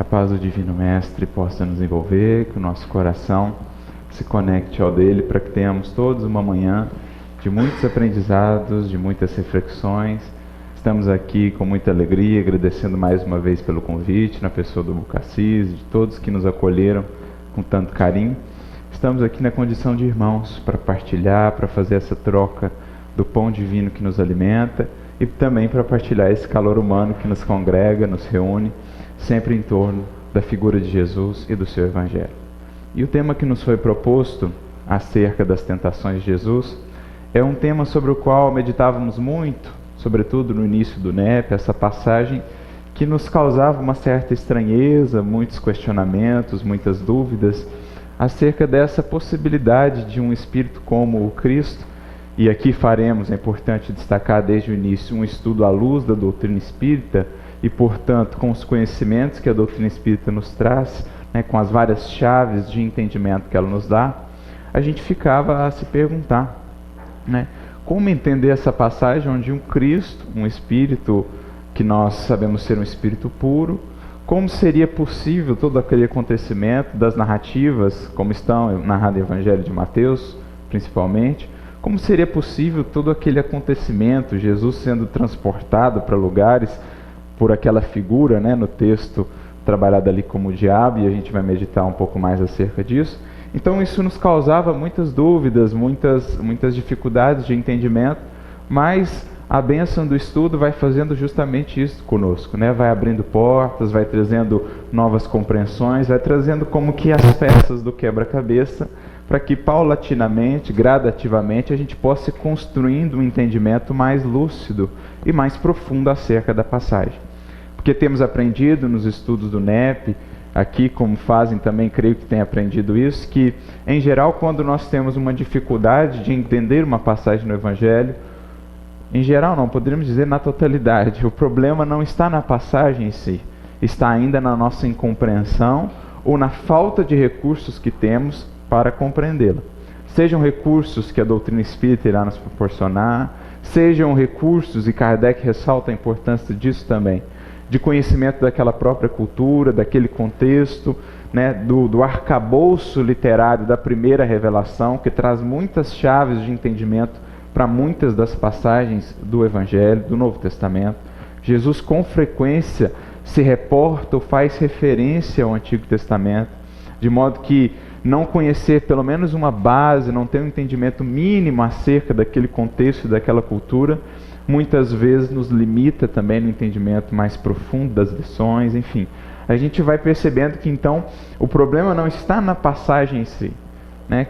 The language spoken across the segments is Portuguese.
Que a paz do Divino Mestre possa nos envolver, que o nosso coração se conecte ao dele, para que tenhamos todos uma manhã de muitos aprendizados, de muitas reflexões. Estamos aqui com muita alegria, agradecendo mais uma vez pelo convite, na pessoa do Bucacis, de todos que nos acolheram com tanto carinho. Estamos aqui na condição de irmãos, para partilhar, para fazer essa troca do pão divino que nos alimenta e também para partilhar esse calor humano que nos congrega, nos reúne, sempre em torno da figura de Jesus e do seu Evangelho. E o tema que nos foi proposto acerca das tentações de Jesus é um tema sobre o qual meditávamos muito, sobretudo no início do NEP, essa passagem que nos causava uma certa estranheza, muitos questionamentos, muitas dúvidas acerca dessa possibilidade de um espírito como o Cristo. E aqui faremos, é importante destacar desde o início, um estudo à luz da doutrina espírita e, portanto, com os conhecimentos que a doutrina espírita nos traz, com as várias chaves de entendimento que ela nos dá. A gente ficava a se perguntar, como entender essa passagem onde um Cristo, um espírito que nós sabemos ser um espírito puro, como seria possível todo aquele acontecimento das narrativas, como estão narradas no Evangelho de Mateus, principalmente, como seria possível todo aquele acontecimento, Jesus sendo transportado para lugares por aquela figura, no texto trabalhado ali como o diabo, e a gente vai meditar um pouco mais acerca disso. Então isso nos causava muitas dúvidas, muitas dificuldades de entendimento, mas a bênção do estudo vai fazendo justamente isso conosco, vai abrindo portas, vai trazendo novas compreensões, vai trazendo como que as peças do quebra-cabeça, para que paulatinamente, gradativamente, a gente possa ir construindo um entendimento mais lúcido e mais profundo acerca da passagem. Porque temos aprendido nos estudos do NEP, aqui como fazem também, creio que têm aprendido isso, que em geral quando nós temos uma dificuldade de entender uma passagem no Evangelho, em geral não, poderíamos dizer na totalidade, o problema não está na passagem em si, está ainda na nossa incompreensão ou na falta de recursos que temos para compreendê-la. Sejam recursos que a doutrina espírita irá nos proporcionar, sejam recursos, e Kardec ressalta a importância disso também, de conhecimento daquela própria cultura, daquele contexto, do arcabouço literário da primeira revelação, que traz muitas chaves de entendimento para muitas das passagens do Evangelho, do Novo Testamento. Jesus com frequência se reporta ou faz referência ao Antigo Testamento, de modo que não conhecer pelo menos uma base, não ter um entendimento mínimo acerca daquele contexto, daquela cultura, muitas vezes nos limita também no entendimento mais profundo das lições, enfim. A gente vai percebendo que então o problema não está na passagem em si.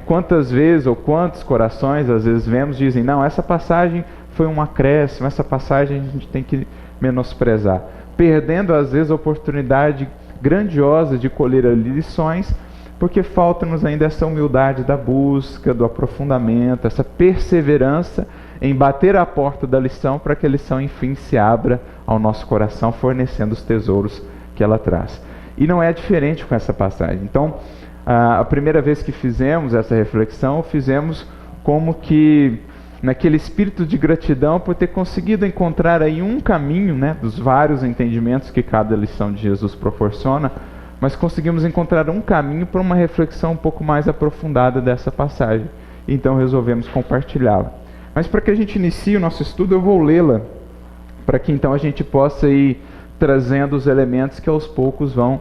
Quantas vezes ou quantos corações às vezes vemos dizem, não, essa passagem foi um acréscimo, essa passagem a gente tem que menosprezar, perdendo às vezes a oportunidade grandiosa de colher ali lições, porque falta-nos ainda essa humildade da busca, do aprofundamento, essa perseverança em bater a porta da lição para que a lição enfim se abra ao nosso coração, fornecendo os tesouros que ela traz. E não é diferente com essa passagem. Então, a primeira vez que fizemos essa reflexão, fizemos como que naquele espírito de gratidão por ter conseguido encontrar aí um caminho, dos vários entendimentos que cada lição de Jesus proporciona, mas conseguimos encontrar um caminho para uma reflexão um pouco mais aprofundada dessa passagem. Então resolvemos compartilhá-la. Mas para que a gente inicie o nosso estudo, eu vou lê-la, para que então a gente possa ir trazendo os elementos que aos poucos vão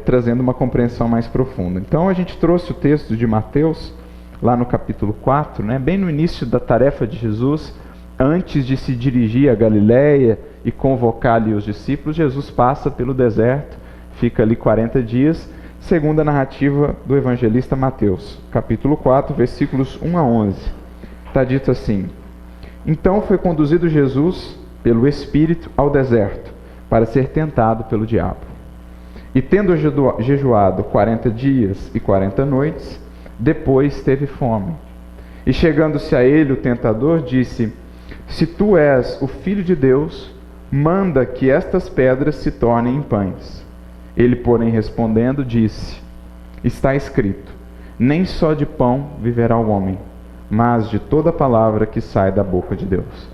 trazendo uma compreensão mais profunda. Então a gente trouxe o texto de Mateus, lá no capítulo 4, bem no início da tarefa de Jesus, antes de se dirigir a Galiléia e convocar ali os discípulos, Jesus passa pelo deserto, fica ali 40 dias, segundo a narrativa do evangelista Mateus, capítulo 4, versículos 1 a 11. Está dito assim: Então foi conduzido Jesus pelo Espírito ao deserto, para ser tentado pelo diabo. E tendo jejuado 40 dias e 40 noites, depois teve fome. E chegando-se a ele o tentador, disse: Se tu és o Filho de Deus, manda que estas pedras se tornem em pães. Ele, porém, respondendo, disse: Está escrito, nem só de pão viverá o homem, mas de toda palavra que sai da boca de Deus.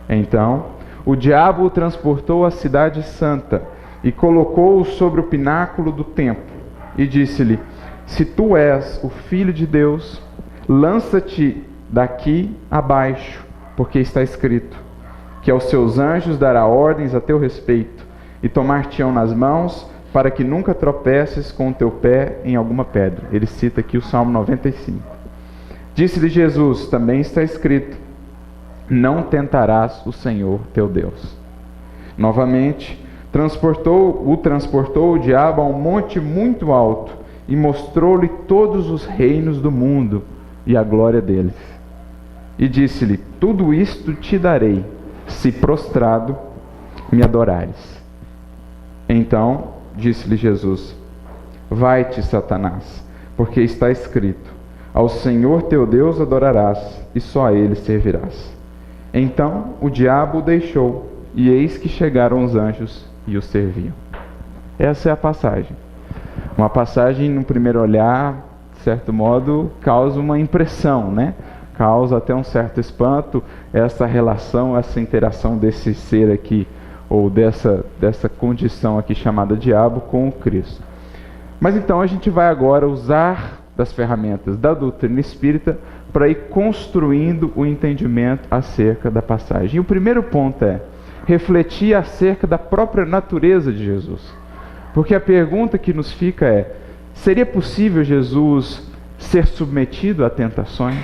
Então, o diabo o transportou à cidade santa e colocou-o sobre o pináculo do templo, e disse-lhe: se tu és o Filho de Deus, lança-te daqui abaixo, porque está escrito, que aos seus anjos dará ordens a teu respeito, e tomar-te-ão nas mãos, para que nunca tropeces com o teu pé em alguma pedra. Ele cita aqui o Salmo 95. Disse-lhe Jesus: também está escrito, não tentarás o Senhor teu Deus. Novamente, transportou o diabo a um monte muito alto, e mostrou-lhe todos os reinos do mundo, e a glória deles. E disse-lhe: tudo isto te darei, se prostrado me adorares. Então disse-lhe Jesus: vai-te, Satanás, porque está escrito, ao Senhor teu Deus adorarás, e só a Ele servirás. Então o diabo o deixou, e eis que chegaram os anjos e o serviam. Essa é a passagem. Uma passagem, no primeiro olhar, de certo modo, causa uma impressão, né? Causa até um certo espanto essa relação, essa interação desse ser aqui, ou dessa condição aqui chamada diabo com o Cristo. Mas então a gente vai agora usar das ferramentas da doutrina espírita para ir construindo o entendimento acerca da passagem. E o primeiro ponto é refletir acerca da própria natureza de Jesus. Porque a pergunta que nos fica é: seria possível Jesus ser submetido a tentações?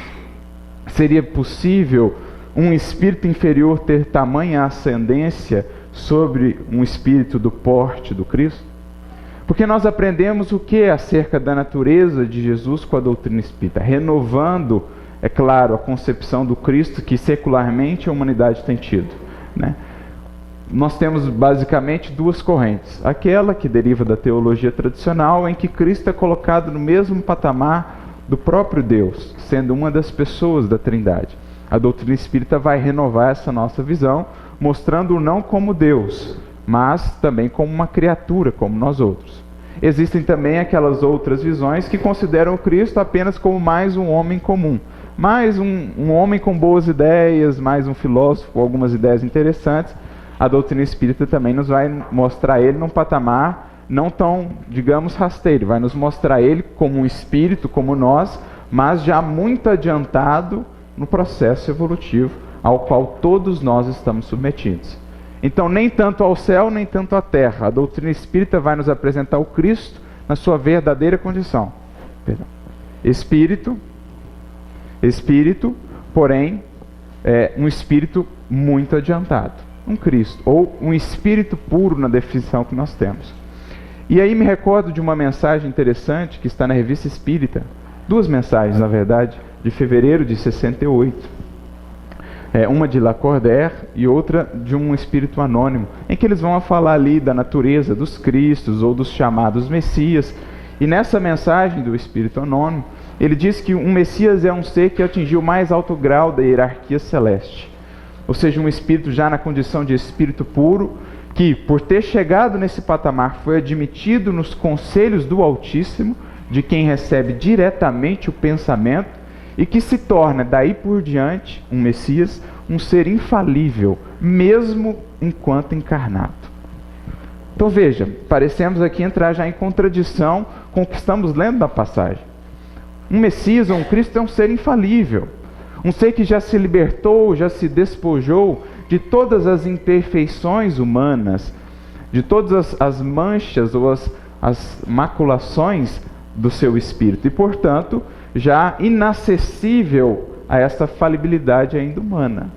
Seria possível um espírito inferior ter tamanha ascendência sobre um espírito do porte do Cristo? Porque nós aprendemos o que acerca da natureza de Jesus com a doutrina espírita, renovando, é claro, a concepção do Cristo que secularmente a humanidade tem tido, né? Nós temos basicamente duas correntes. Aquela que deriva da teologia tradicional, em que Cristo é colocado no mesmo patamar do próprio Deus, sendo uma das pessoas da Trindade. A doutrina espírita vai renovar essa nossa visão, mostrando-o não como Deus, mas também como uma criatura, como nós outros. Existem também aquelas outras visões que consideram o Cristo apenas como mais um homem comum, mais um homem com boas ideias, mais um filósofo com algumas ideias interessantes. A doutrina espírita também nos vai mostrar ele num patamar não tão, digamos, rasteiro. Vai nos mostrar ele como um espírito, como nós, mas já muito adiantado no processo evolutivo ao qual todos nós estamos submetidos. Então, nem tanto ao céu, nem tanto à terra. A doutrina espírita vai nos apresentar o Cristo na sua verdadeira condição. Espírito, porém, é um espírito muito adiantado. Um Cristo, ou um espírito puro na definição que nós temos. E aí me recordo de uma mensagem interessante que está na Revista Espírita, duas mensagens, na verdade, de fevereiro de 68. Uma de Lacordaire e outra de um espírito anônimo, em que eles vão falar ali da natureza dos Cristos ou dos chamados Messias. E nessa mensagem do espírito anônimo, ele diz que um Messias é um ser que atingiu o mais alto grau da hierarquia celeste. Ou seja, um espírito já na condição de espírito puro, que por ter chegado nesse patamar foi admitido nos conselhos do Altíssimo, de quem recebe diretamente o pensamento, e que se torna daí por diante, um Messias, um ser infalível, mesmo enquanto encarnado. Então veja, parecemos aqui entrar já em contradição com o que estamos lendo da passagem. Um Messias ou um Cristo é um ser infalível. Um ser que já se libertou, já se despojou de todas as imperfeições humanas, de todas as manchas ou as maculações do seu espírito. E, portanto, já inacessível a essa falibilidade ainda humana.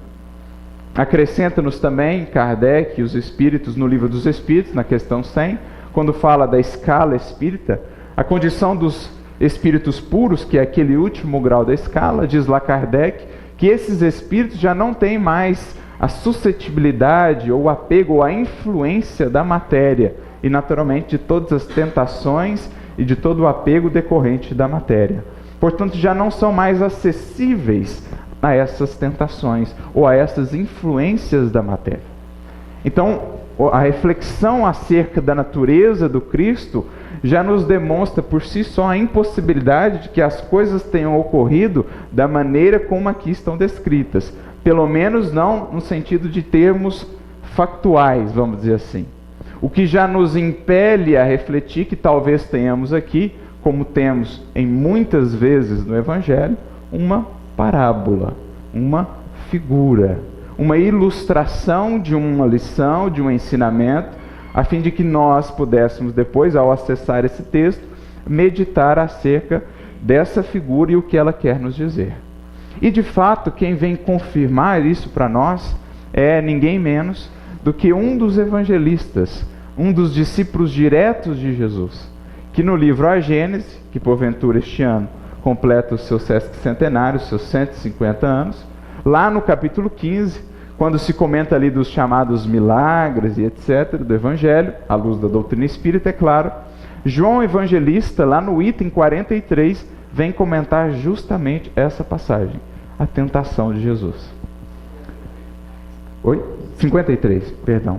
Acrescenta-nos também Kardec e os Espíritos no Livro dos Espíritos, na questão 100, quando fala da escala espírita, a condição dos espíritos puros, que é aquele último grau da escala, diz lá Kardec, que esses espíritos já não têm mais a suscetibilidade ou o apego ou a influência da matéria e naturalmente de todas as tentações e de todo o apego decorrente da matéria. Portanto, já não são mais acessíveis a essas tentações ou a essas influências da matéria. Então, a reflexão acerca da natureza do Cristo já nos demonstra por si só a impossibilidade de que as coisas tenham ocorrido da maneira como aqui estão descritas. Pelo menos não no sentido de termos factuais, vamos dizer assim. O que já nos impele a refletir que talvez tenhamos aqui, como temos em muitas vezes no Evangelho, uma parábola, uma figura, uma ilustração de uma lição, de um ensinamento, a fim de que nós pudéssemos depois, ao acessar esse texto, meditar acerca dessa figura e o que ela quer nos dizer. E de fato, quem vem confirmar isso para nós é ninguém menos do que um dos evangelistas, um dos discípulos diretos de Jesus, que no livro A Gênese, que porventura este ano completa o seu sesquicentenário, os seus 150 anos, lá no capítulo 15, quando se comenta ali dos chamados milagres e etc. do Evangelho, à luz da doutrina espírita, é claro, João Evangelista, lá no item 43, vem comentar justamente essa passagem, a tentação de Jesus. 53, perdão.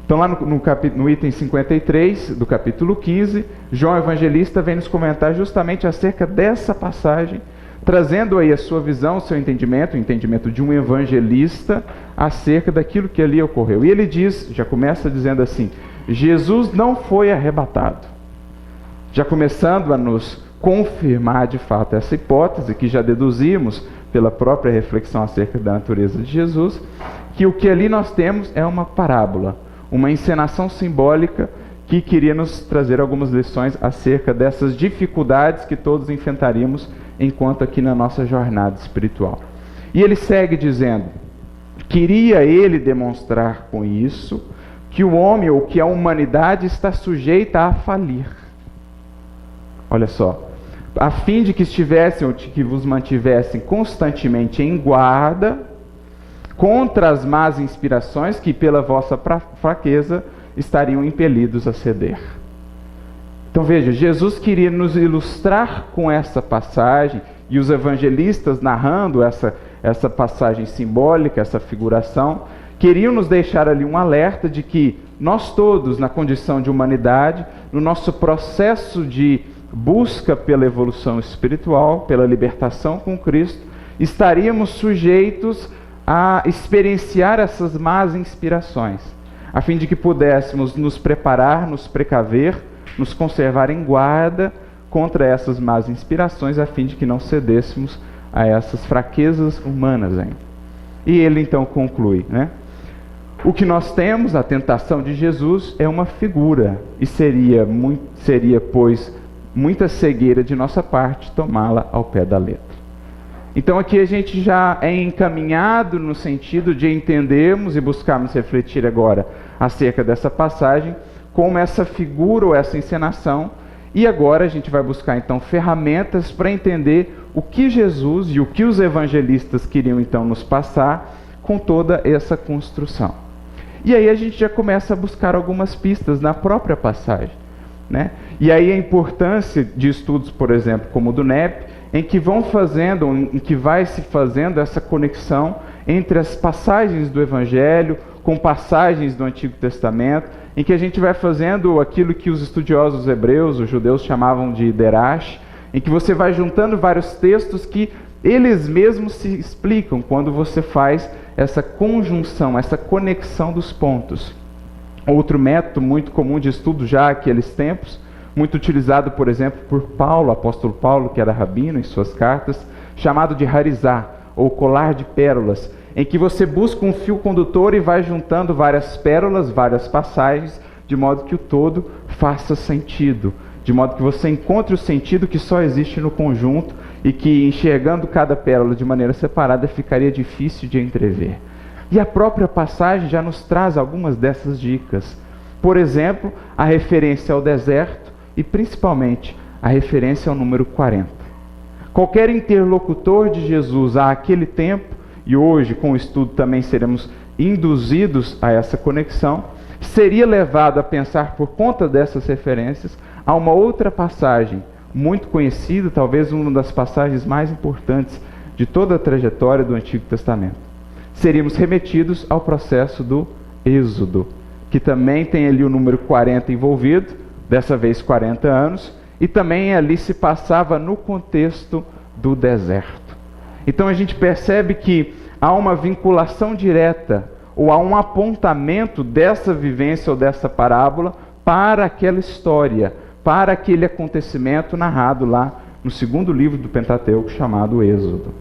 Então lá no item 53 do capítulo 15, João Evangelista vem nos comentar justamente acerca dessa passagem, trazendo aí a sua visão, o seu entendimento, o entendimento de um evangelista acerca daquilo que ali ocorreu. E ele diz, já começa dizendo assim, Jesus não foi arrebatado. Já começando a nos confirmar de fato essa hipótese que já deduzimos pela própria reflexão acerca da natureza de Jesus, que o que ali nós temos é uma parábola, uma encenação simbólica que queria nos trazer algumas lições acerca dessas dificuldades que todos enfrentaríamos enquanto aqui na nossa jornada espiritual. E ele segue dizendo, queria ele demonstrar com isso que o homem ou que a humanidade está sujeita a falir. Olha só, a fim de que estivessem ou de que vos mantivessem constantemente em guarda contra as más inspirações que pela vossa fraqueza estariam impelidos a ceder. Então veja, Jesus queria nos ilustrar com essa passagem, e os evangelistas narrando essa passagem simbólica, essa figuração, queriam nos deixar ali um alerta de que nós todos, na condição de humanidade, no nosso processo de busca pela evolução espiritual, pela libertação com Cristo, estaríamos sujeitos a experienciar essas más inspirações, a fim de que pudéssemos nos preparar, nos precaver, nos conservar em guarda contra essas más inspirações, a fim de que não cedêssemos a essas fraquezas humanas ainda. E ele então conclui, né? O que nós temos, a tentação de Jesus, é uma figura, e seria, pois, muita cegueira de nossa parte tomá-la ao pé da letra. Então aqui a gente já é encaminhado no sentido de entendermos e buscarmos refletir agora acerca dessa passagem, como essa figura ou essa encenação, e agora a gente vai buscar então ferramentas para entender o que Jesus e o que os evangelistas queriam então nos passar com toda essa construção. E aí a gente já começa a buscar algumas pistas na própria passagem, né? E aí a importância de estudos, por exemplo, como o do NEP, em que vai se fazendo essa conexão entre as passagens do Evangelho com passagens do Antigo Testamento, em que a gente vai fazendo aquilo que os estudiosos hebreus, os judeus chamavam de derash, em que você vai juntando vários textos que eles mesmos se explicam quando você faz essa conjunção, essa conexão dos pontos. Outro método muito comum de estudo já naqueles tempos, muito utilizado, por exemplo, por Paulo, apóstolo Paulo, que era rabino, em suas cartas, chamado de harizá, ou colar de pérolas, em que você busca um fio condutor e vai juntando várias pérolas, várias passagens, de modo que o todo faça sentido, de modo que você encontre o sentido que só existe no conjunto e que, enxergando cada pérola de maneira separada, ficaria difícil de entrever. E a própria passagem já nos traz algumas dessas dicas. Por exemplo, a referência ao deserto, e principalmente a referência ao número 40. Qualquer interlocutor de Jesus àquele tempo, e hoje com o estudo também seremos induzidos a essa conexão, seria levado a pensar por conta dessas referências a uma outra passagem muito conhecida, talvez uma das passagens mais importantes de toda a trajetória do Antigo Testamento. Seríamos remetidos ao processo do Êxodo, que também tem ali o número 40 envolvido, dessa vez 40 anos, e também ali se passava no contexto do deserto. Então a gente percebe que há uma vinculação direta, ou há um apontamento dessa vivência ou dessa parábola para aquela história, para aquele acontecimento narrado lá no segundo livro do Pentateuco, chamado Êxodo.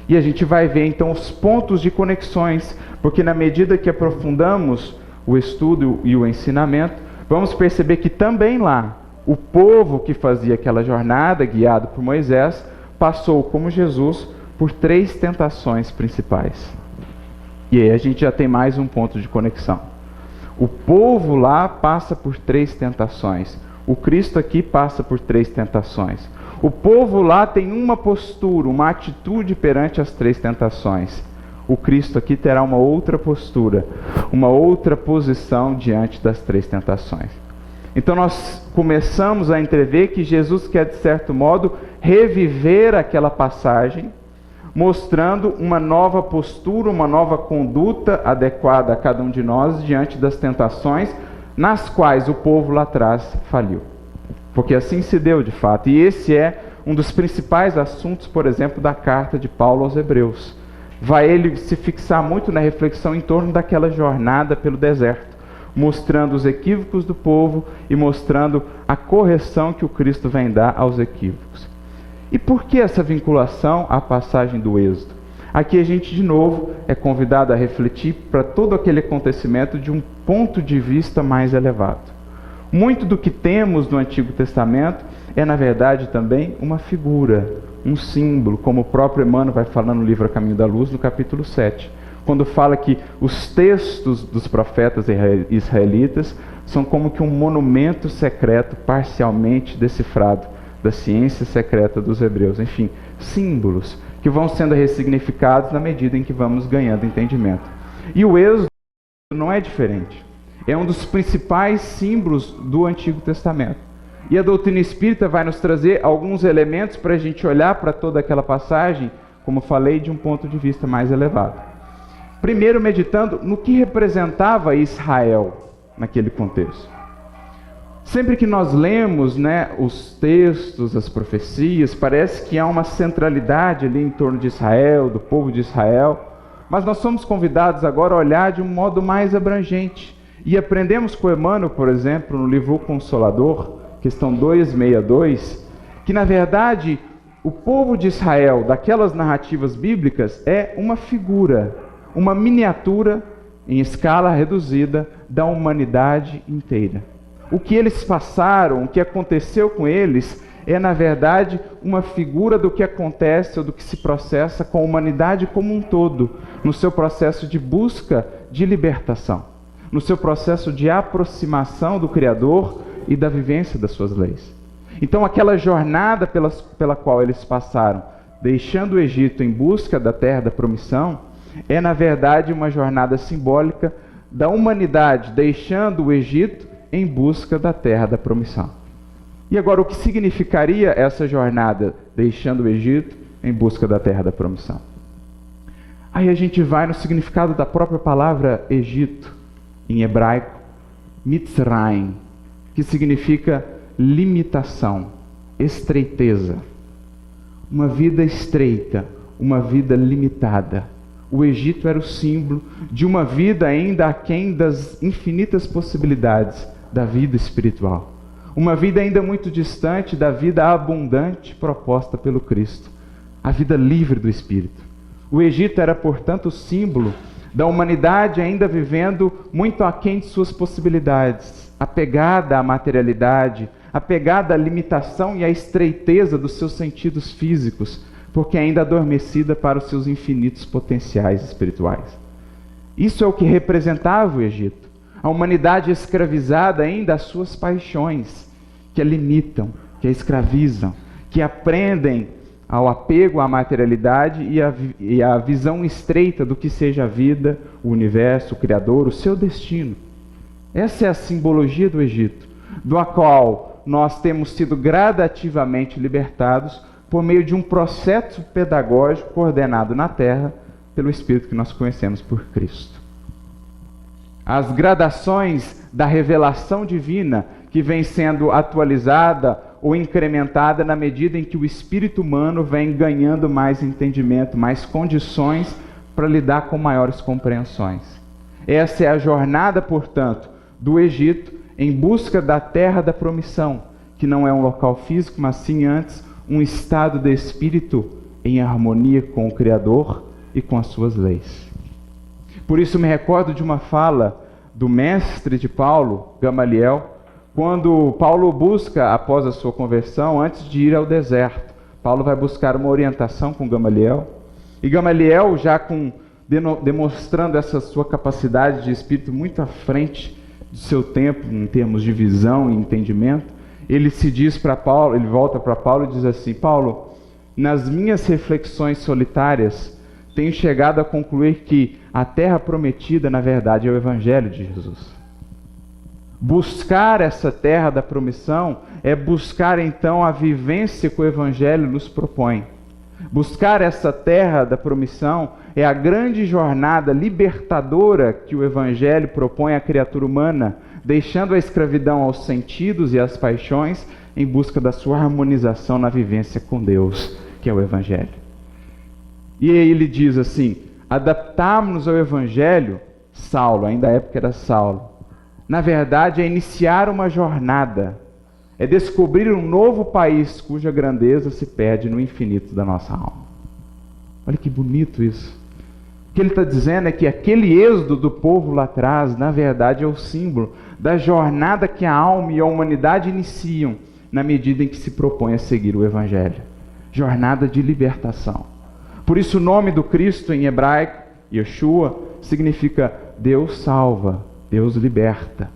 E a gente vai ver então os pontos de conexões, porque na medida que aprofundamos o estudo e o ensinamento, vamos perceber que também lá, o povo que fazia aquela jornada, guiado por Moisés, passou, como Jesus, por 3 tentações principais. E aí a gente já tem mais um ponto de conexão. O povo lá passa por 3 tentações. O Cristo aqui passa por 3 tentações. O povo lá tem uma postura, uma atitude perante as 3 tentações. O Cristo aqui terá uma outra postura, uma outra posição diante das 3 tentações. Então nós começamos a entrever que Jesus quer, de certo modo, reviver aquela passagem, mostrando uma nova postura, uma nova conduta adequada a cada um de nós diante das tentações nas quais o povo lá atrás faliu. Porque assim se deu de fato. E esse é um dos principais assuntos, por exemplo, da carta de Paulo aos Hebreus. Vai ele se fixar muito na reflexão em torno daquela jornada pelo deserto, mostrando os equívocos do povo e mostrando a correção que o Cristo vem dar aos equívocos. E por que essa vinculação à passagem do Êxodo? Aqui a gente, de novo, é convidado a refletir para todo aquele acontecimento de um ponto de vista mais elevado. Muito do que temos no Antigo Testamento é, na verdade, também uma figura, um símbolo, como o próprio Emmanuel vai falar no livro A Caminho da Luz, no capítulo 7, quando fala que os textos dos profetas israelitas são como que um monumento secreto parcialmente decifrado da ciência secreta dos hebreus. Enfim, símbolos que vão sendo ressignificados na medida em que vamos ganhando entendimento. E o Êxodo não é diferente. É um dos principais símbolos do Antigo Testamento. E a doutrina espírita vai nos trazer alguns elementos para a gente olhar para toda aquela passagem, como falei, de um ponto de vista mais elevado. Primeiro, meditando no que representava Israel naquele contexto. Sempre que nós lemos, os textos, as profecias, parece que há uma centralidade ali em torno de Israel, do povo de Israel, mas nós somos convidados agora a olhar de um modo mais abrangente. E aprendemos com Emmanuel, por exemplo, no livro O Consolador, questão 262, que na verdade o povo de Israel, daquelas narrativas bíblicas, é uma figura, uma miniatura em escala reduzida da humanidade inteira. O que eles passaram, o que aconteceu com eles, é na verdade uma figura do que acontece ou do que se processa com a humanidade como um todo, no seu processo de busca de libertação, no seu processo de aproximação do Criador e da vivência das suas leis. Então aquela jornada pela qual eles passaram, deixando o Egito em busca da terra da promissão, é na verdade uma jornada simbólica da humanidade deixando o Egito em busca da terra da promissão. E agora, o que significaria essa jornada deixando o Egito em busca da terra da promissão? Aí a gente vai no significado da própria palavra Egito, em hebraico, Mitzrayim, que significa limitação, estreiteza. Uma vida estreita, uma vida limitada. O Egito era o símbolo de uma vida ainda aquém das infinitas possibilidades da vida espiritual. Uma vida ainda muito distante da vida abundante proposta pelo Cristo. A vida livre do Espírito. O Egito era, portanto, o símbolo da humanidade ainda vivendo muito aquém de suas possibilidades, apegada à materialidade, apegada à limitação e à estreiteza dos seus sentidos físicos, porque ainda adormecida para os seus infinitos potenciais espirituais. Isso é o que representava o Egito. A humanidade escravizada ainda às suas paixões, que a limitam, que a escravizam, que aprendem ao apego à materialidade e à visão estreita do que seja a vida, o universo, o Criador, o seu destino. Essa é a simbologia do Egito, do qual nós temos sido gradativamente libertados por meio de um processo pedagógico coordenado na Terra pelo Espírito que nós conhecemos por Cristo. As gradações da revelação divina que vem sendo atualizada ou incrementada na medida em que o espírito humano vem ganhando mais entendimento, mais condições para lidar com maiores compreensões. Essa é a jornada, portanto, do Egito em busca da terra da promissão, que não é um local físico, mas sim antes um estado de espírito em harmonia com o Criador e com as suas leis. Por isso me recordo de uma fala do mestre de Paulo, Gamaliel, quando Paulo busca, após a sua conversão, antes de ir ao deserto. Paulo vai buscar uma orientação com Gamaliel, e Gamaliel, já demonstrando essa sua capacidade de espírito muito à frente do seu tempo, em termos de visão e entendimento, ele se diz para Paulo, ele volta para Paulo e diz assim: Paulo, nas minhas reflexões solitárias, tenho chegado a concluir que a terra prometida, na verdade, é o Evangelho de Jesus. Buscar essa terra da promissão é buscar, então, a vivência que o Evangelho nos propõe. Buscar essa terra da promissão é a grande jornada libertadora que o Evangelho propõe à criatura humana, deixando a escravidão aos sentidos e às paixões em busca da sua harmonização na vivência com Deus, que é o Evangelho. E aí ele diz assim: adaptarmos-nos ao Evangelho, Saulo, ainda a época era Saulo, na verdade é iniciar uma jornada, é descobrir um novo país cuja grandeza se perde no infinito da nossa alma. Olha que bonito isso. O que ele está dizendo é que aquele êxodo do povo lá atrás, na verdade, é o símbolo da jornada que a alma e a humanidade iniciam na medida em que se propõe a seguir o Evangelho. Jornada de libertação. Por isso o nome do Cristo em hebraico, Yeshua, significa Deus salva, Deus liberta.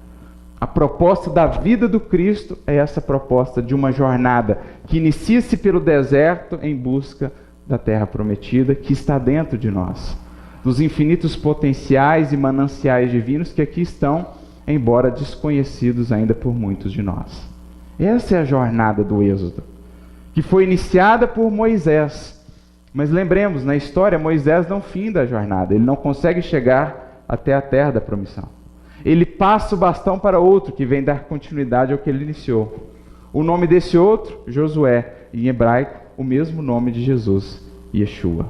A proposta da vida do Cristo é essa proposta de uma jornada que inicia-se pelo deserto em busca da terra prometida que está dentro de nós, dos infinitos potenciais e mananciais divinos que aqui estão, embora desconhecidos ainda por muitos de nós. Essa é a jornada do Êxodo, que foi iniciada por Moisés. Mas lembremos, na história, Moisés não finda a jornada, ele não consegue chegar até a terra da promissão. Ele passa o bastão para outro, que vem dar continuidade ao que ele iniciou. O nome desse outro, Josué, em hebraico, o mesmo nome de Jesus, Yeshua.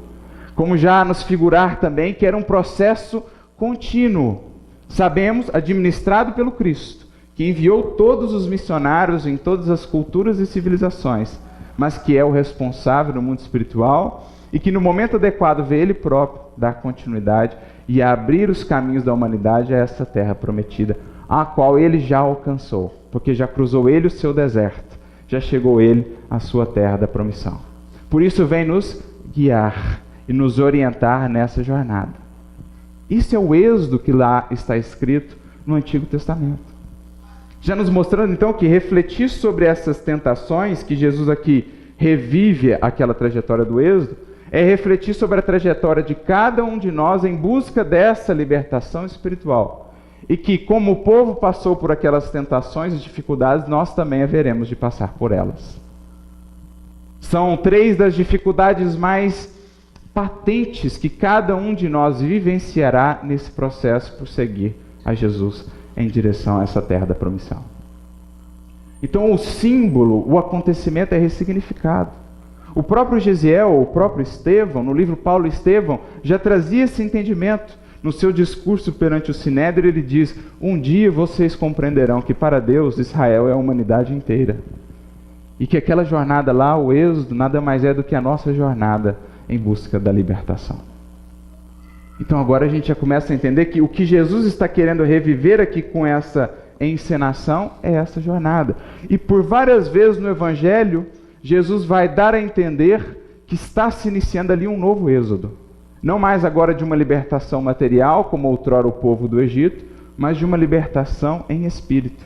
Como já nos figurar também que era um processo contínuo, sabemos, administrado pelo Cristo, que enviou todos os missionários em todas as culturas e civilizações, mas que é o responsável no mundo espiritual e que no momento adequado vê Ele próprio dar continuidade e abrir os caminhos da humanidade a essa terra prometida, a qual Ele já alcançou, porque já cruzou Ele o seu deserto, já chegou Ele à sua terra da promissão. Por isso vem nos guiar e nos orientar nessa jornada. Isso é o êxodo que lá está escrito no Antigo Testamento. Já nos mostrando então que refletir sobre essas tentações, que Jesus aqui revive aquela trajetória do êxodo, é refletir sobre a trajetória de cada um de nós em busca dessa libertação espiritual. E que, como o povo passou por aquelas tentações e dificuldades, nós também haveremos de passar por elas. São 3 das dificuldades mais patentes que cada um de nós vivenciará nesse processo por seguir a Jesus em direção a essa terra da promissão. Então o símbolo, o acontecimento é ressignificado. O próprio Gesiel, o próprio Estevão, no livro Paulo e Estevão, já trazia esse entendimento. No seu discurso perante o Sinédrio, ele diz: um dia vocês compreenderão que para Deus Israel é a humanidade inteira. E que aquela jornada lá, o êxodo, nada mais é do que a nossa jornada em busca da libertação. Então agora a gente já começa a entender que o que Jesus está querendo reviver aqui com essa encenação é essa jornada. E por várias vezes no Evangelho, Jesus vai dar a entender que está se iniciando ali um novo êxodo. Não mais agora de uma libertação material, como outrora o povo do Egito, mas de uma libertação em espírito.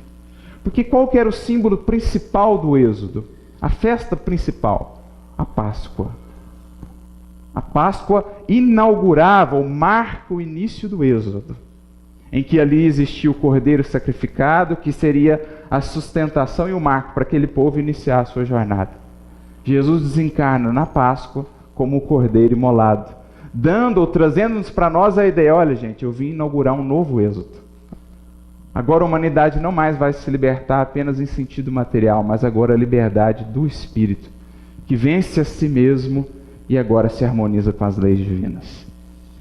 Porque qual que era o símbolo principal do êxodo? A festa principal, a Páscoa. A Páscoa inaugurava ou marca o início do êxodo, em que ali existia o cordeiro sacrificado, que seria a sustentação e o marco para aquele povo iniciar a sua jornada. Jesus desencarna na Páscoa como o cordeiro imolado, dando ou trazendo-nos para nós a ideia: olha gente, eu vim inaugurar um novo êxodo. Agora a humanidade não mais vai se libertar apenas em sentido material, mas agora a liberdade do Espírito, que vence a si mesmo e agora se harmoniza com as leis divinas.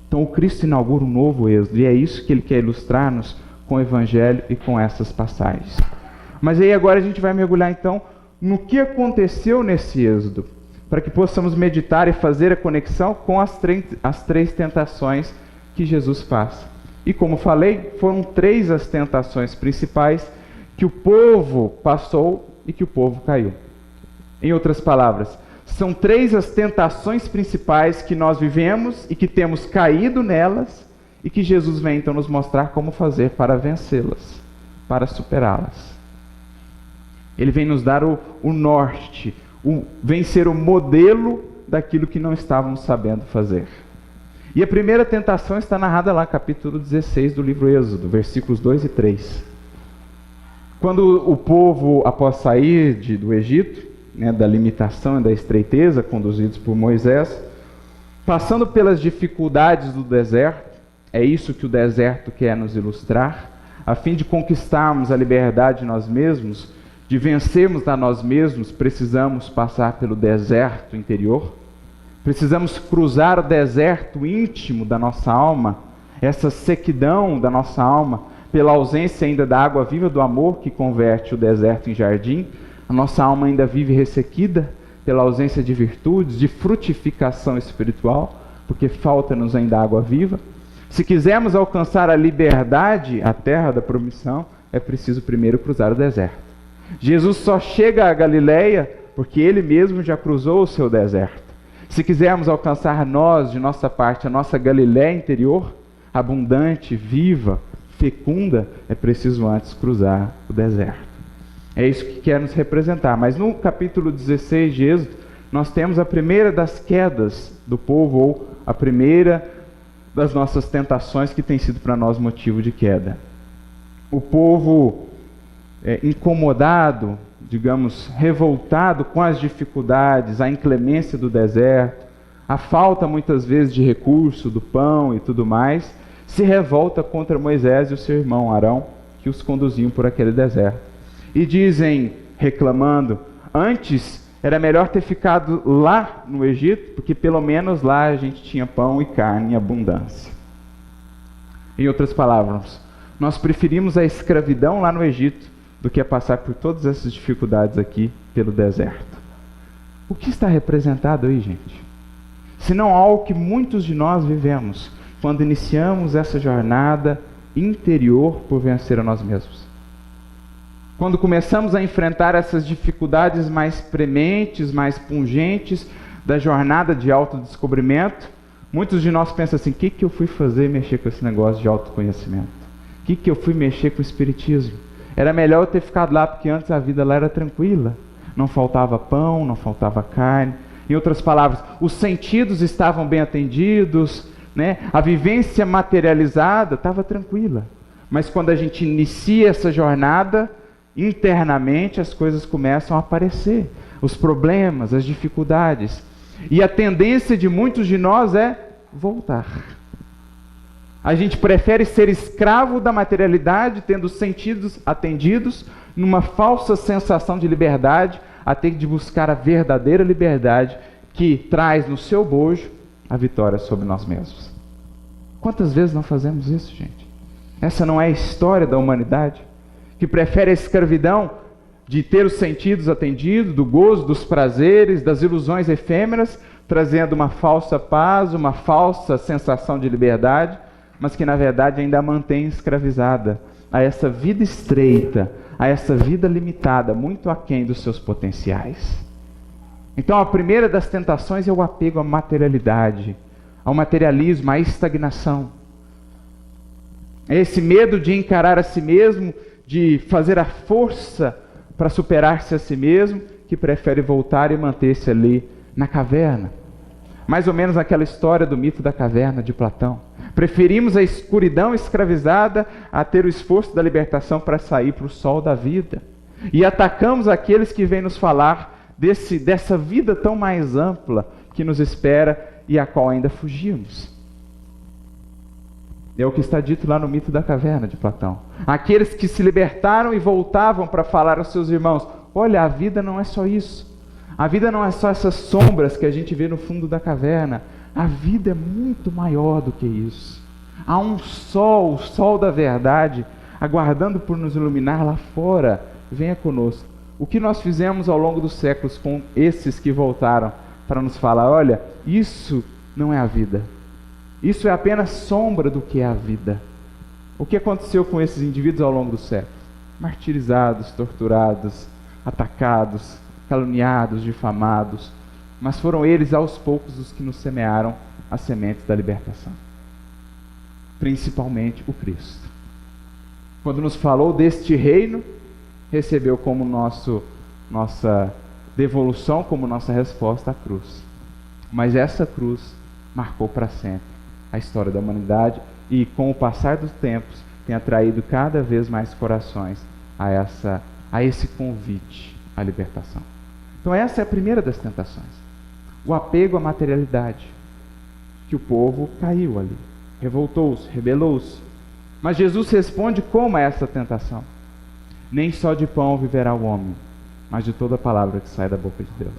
Então o Cristo inaugura um novo êxodo, e é isso que ele quer ilustrar-nos com o Evangelho e com essas passagens. Mas aí agora a gente vai mergulhar então no que aconteceu nesse êxodo, para que possamos meditar e fazer a conexão com as três tentações que Jesus faz. E como falei, foram 3 as tentações principais que o povo passou e que o povo caiu. Em outras palavras, são 3 as tentações principais que nós vivemos e que temos caído nelas, e que Jesus vem então nos mostrar como fazer para vencê-las, para superá-las. Ele vem nos dar o norte, vem ser o modelo daquilo que não estávamos sabendo fazer. E a primeira tentação está narrada lá, capítulo 16 do livro Êxodo, versículos 2 e 3. Quando o povo, após sair do Egito, da limitação e da estreiteza, conduzidos por Moisés, passando pelas dificuldades do deserto, é isso que o deserto quer nos ilustrar, a fim de conquistarmos a liberdade de nós mesmos, de vencermos a nós mesmos, precisamos passar pelo deserto interior, precisamos cruzar o deserto íntimo da nossa alma, essa sequidão da nossa alma, pela ausência ainda da água viva do amor que converte o deserto em jardim. A nossa alma ainda vive ressequida pela ausência de virtudes, de frutificação espiritual, porque falta-nos ainda água viva. Se quisermos alcançar a liberdade, a terra da promissão, é preciso primeiro cruzar o deserto. Jesus só chega à Galileia porque ele mesmo já cruzou o seu deserto. Se quisermos alcançar nós, de nossa parte, a nossa Galileia interior, abundante, viva, fecunda, é preciso antes cruzar o deserto. É isso que quer nos representar. Mas no capítulo 16 de Êxodo, nós temos a primeira das quedas do povo, ou a primeira das nossas tentações que tem sido para nós motivo de queda. O povo incomodado, digamos, revoltado com as dificuldades, a inclemência do deserto, a falta muitas vezes de recurso, do pão e tudo mais, se revolta contra Moisés e o seu irmão Arão, que os conduziam por aquele deserto. E dizem, reclamando, antes era melhor ter ficado lá no Egito, porque pelo menos lá a gente tinha pão e carne em abundância. Em outras palavras, nós preferimos a escravidão lá no Egito do que a passar por todas essas dificuldades aqui pelo deserto. O que está representado aí, gente? Se não algo que muitos de nós vivemos quando iniciamos essa jornada interior por vencer a nós mesmos. Quando começamos a enfrentar essas dificuldades mais prementes, mais pungentes da jornada de autodescobrimento, muitos de nós pensam assim: o que eu fui fazer mexer com esse negócio de autoconhecimento? O que eu fui mexer com o espiritismo? Era melhor eu ter ficado lá, porque antes a vida lá era tranquila. Não faltava pão, não faltava carne. Em outras palavras, os sentidos estavam bem atendidos, a vivência materializada estava tranquila. Mas quando a gente inicia essa jornada, internamente as coisas começam a aparecer. Os problemas, as dificuldades. E a tendência de muitos de nós é voltar. A gente prefere ser escravo da materialidade, tendo os sentidos atendidos, numa falsa sensação de liberdade, até de buscar a verdadeira liberdade que traz no seu bojo a vitória sobre nós mesmos. Quantas vezes não fazemos isso, gente? Essa não é a história da humanidade, que prefere a escravidão de ter os sentidos atendidos, do gozo, dos prazeres, das ilusões efêmeras, trazendo uma falsa paz, uma falsa sensação de liberdade, mas que na verdade ainda a mantém escravizada a essa vida estreita, a essa vida limitada, muito aquém dos seus potenciais. Então a primeira das tentações é o apego à materialidade, ao materialismo, à estagnação. É esse medo de encarar a si mesmo, de fazer a força para superar-se a si mesmo, que prefere voltar e manter-se ali na caverna. Mais ou menos aquela história do mito da caverna de Platão. Preferimos a escuridão escravizada a ter o esforço da libertação para sair para o sol da vida. E atacamos aqueles que vêm nos falar dessa vida tão mais ampla que nos espera e a qual ainda fugimos. É o que está dito lá no mito da caverna de Platão. Aqueles que se libertaram e voltavam para falar aos seus irmãos: olha, a vida não é só isso. A vida não é só essas sombras que a gente vê no fundo da caverna. A vida é muito maior do que isso. Há um sol, o sol da verdade, aguardando por nos iluminar lá fora. Venha conosco. O que nós fizemos ao longo dos séculos com esses que voltaram para nos falar, olha, isso não é a vida. Isso é apenas sombra do que é a vida. O que aconteceu com esses indivíduos ao longo dos séculos? Martirizados, torturados, atacados, caluniados, difamados. Mas foram eles, aos poucos, os que nos semearam as sementes da libertação. Principalmente o Cristo. Quando nos falou deste reino, recebeu como nossa devolução, como nossa resposta, a cruz. Mas essa cruz marcou para sempre a história da humanidade e, com o passar dos tempos, tem atraído cada vez mais corações a esse convite à libertação. Então essa é a primeira das tentações. O apego à materialidade. Que o povo caiu ali. Revoltou-se, rebelou-se. Mas Jesus responde como a essa tentação. Nem só de pão viverá o homem, mas de toda palavra que sai da boca de Deus.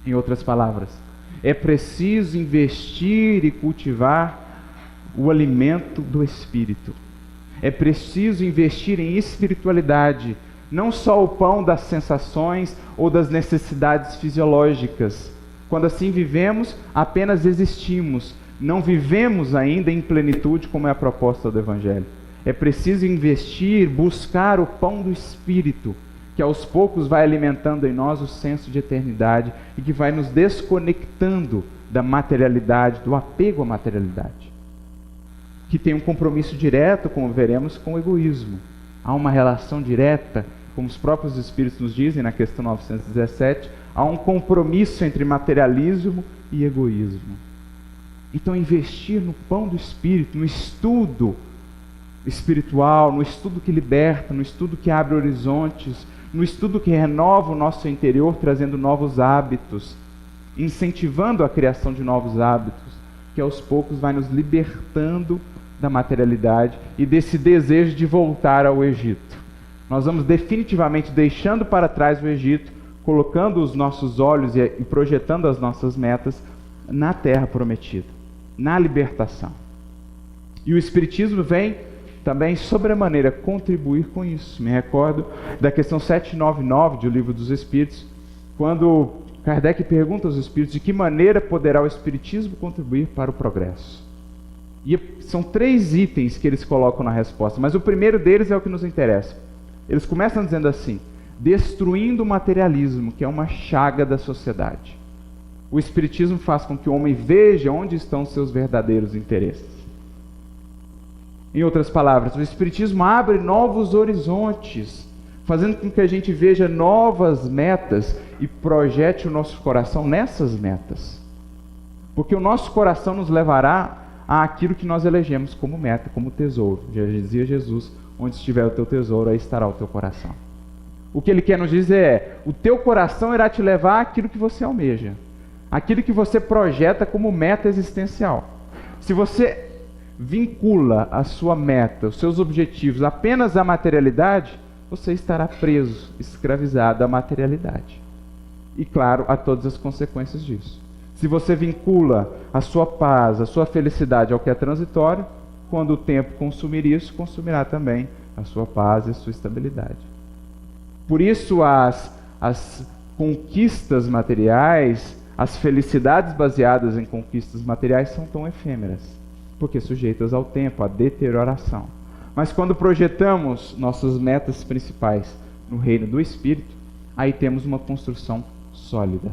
Em outras palavras, é preciso investir e cultivar o alimento do Espírito. É preciso investir em espiritualidade, não só o pão das sensações ou das necessidades fisiológicas. Quando assim vivemos, apenas existimos, não vivemos ainda em plenitude, como é a proposta do Evangelho. É preciso investir, buscar o pão do Espírito, que aos poucos vai alimentando em nós o senso de eternidade e que vai nos desconectando da materialidade, do apego à materialidade. Que tem um compromisso direto, como veremos, com o egoísmo. Há uma relação direta, como os próprios Espíritos nos dizem na questão 917, há um compromisso entre materialismo e egoísmo. Então investir no pão do Espírito, no estudo espiritual, no estudo que liberta, no estudo que abre horizontes, no estudo que renova o nosso interior, trazendo novos hábitos, incentivando a criação de novos hábitos, que aos poucos vai nos libertando da materialidade e desse desejo de voltar ao Egito. Nós vamos definitivamente deixando para trás o Egito, colocando os nossos olhos e projetando as nossas metas na terra prometida, na libertação. E o Espiritismo vem também, sobremaneira, contribuir com isso. Me recordo da questão 799 do Livro dos Espíritos, quando Kardec pergunta aos Espíritos de que maneira poderá o Espiritismo contribuir para o progresso. E são 3 itens que eles colocam na resposta, mas o primeiro deles é o que nos interessa. Eles começam dizendo assim: destruindo o materialismo, que é uma chaga da sociedade. O Espiritismo faz com que o homem veja onde estão seus verdadeiros interesses. Em outras palavras, o Espiritismo abre novos horizontes, fazendo com que a gente veja novas metas e projete o nosso coração nessas metas. Porque o nosso coração nos levará àquilo que nós elegemos como meta, como tesouro. Já dizia Jesus: onde estiver o teu tesouro, aí estará o teu coração. O que ele quer nos dizer é: o teu coração irá te levar àquilo que você almeja, aquilo que você projeta como meta existencial. Se você vincula a sua meta, os seus objetivos apenas à materialidade, você estará preso, escravizado à materialidade. E claro, a todas as consequências disso. Se você vincula a sua paz, a sua felicidade ao que é transitório, quando o tempo consumir isso, consumirá também a sua paz e a sua estabilidade. Por isso as conquistas materiais, as felicidades baseadas em conquistas materiais são tão efêmeras, porque sujeitas ao tempo, à deterioração. Mas quando projetamos nossas metas principais no reino do Espírito, aí temos uma construção sólida.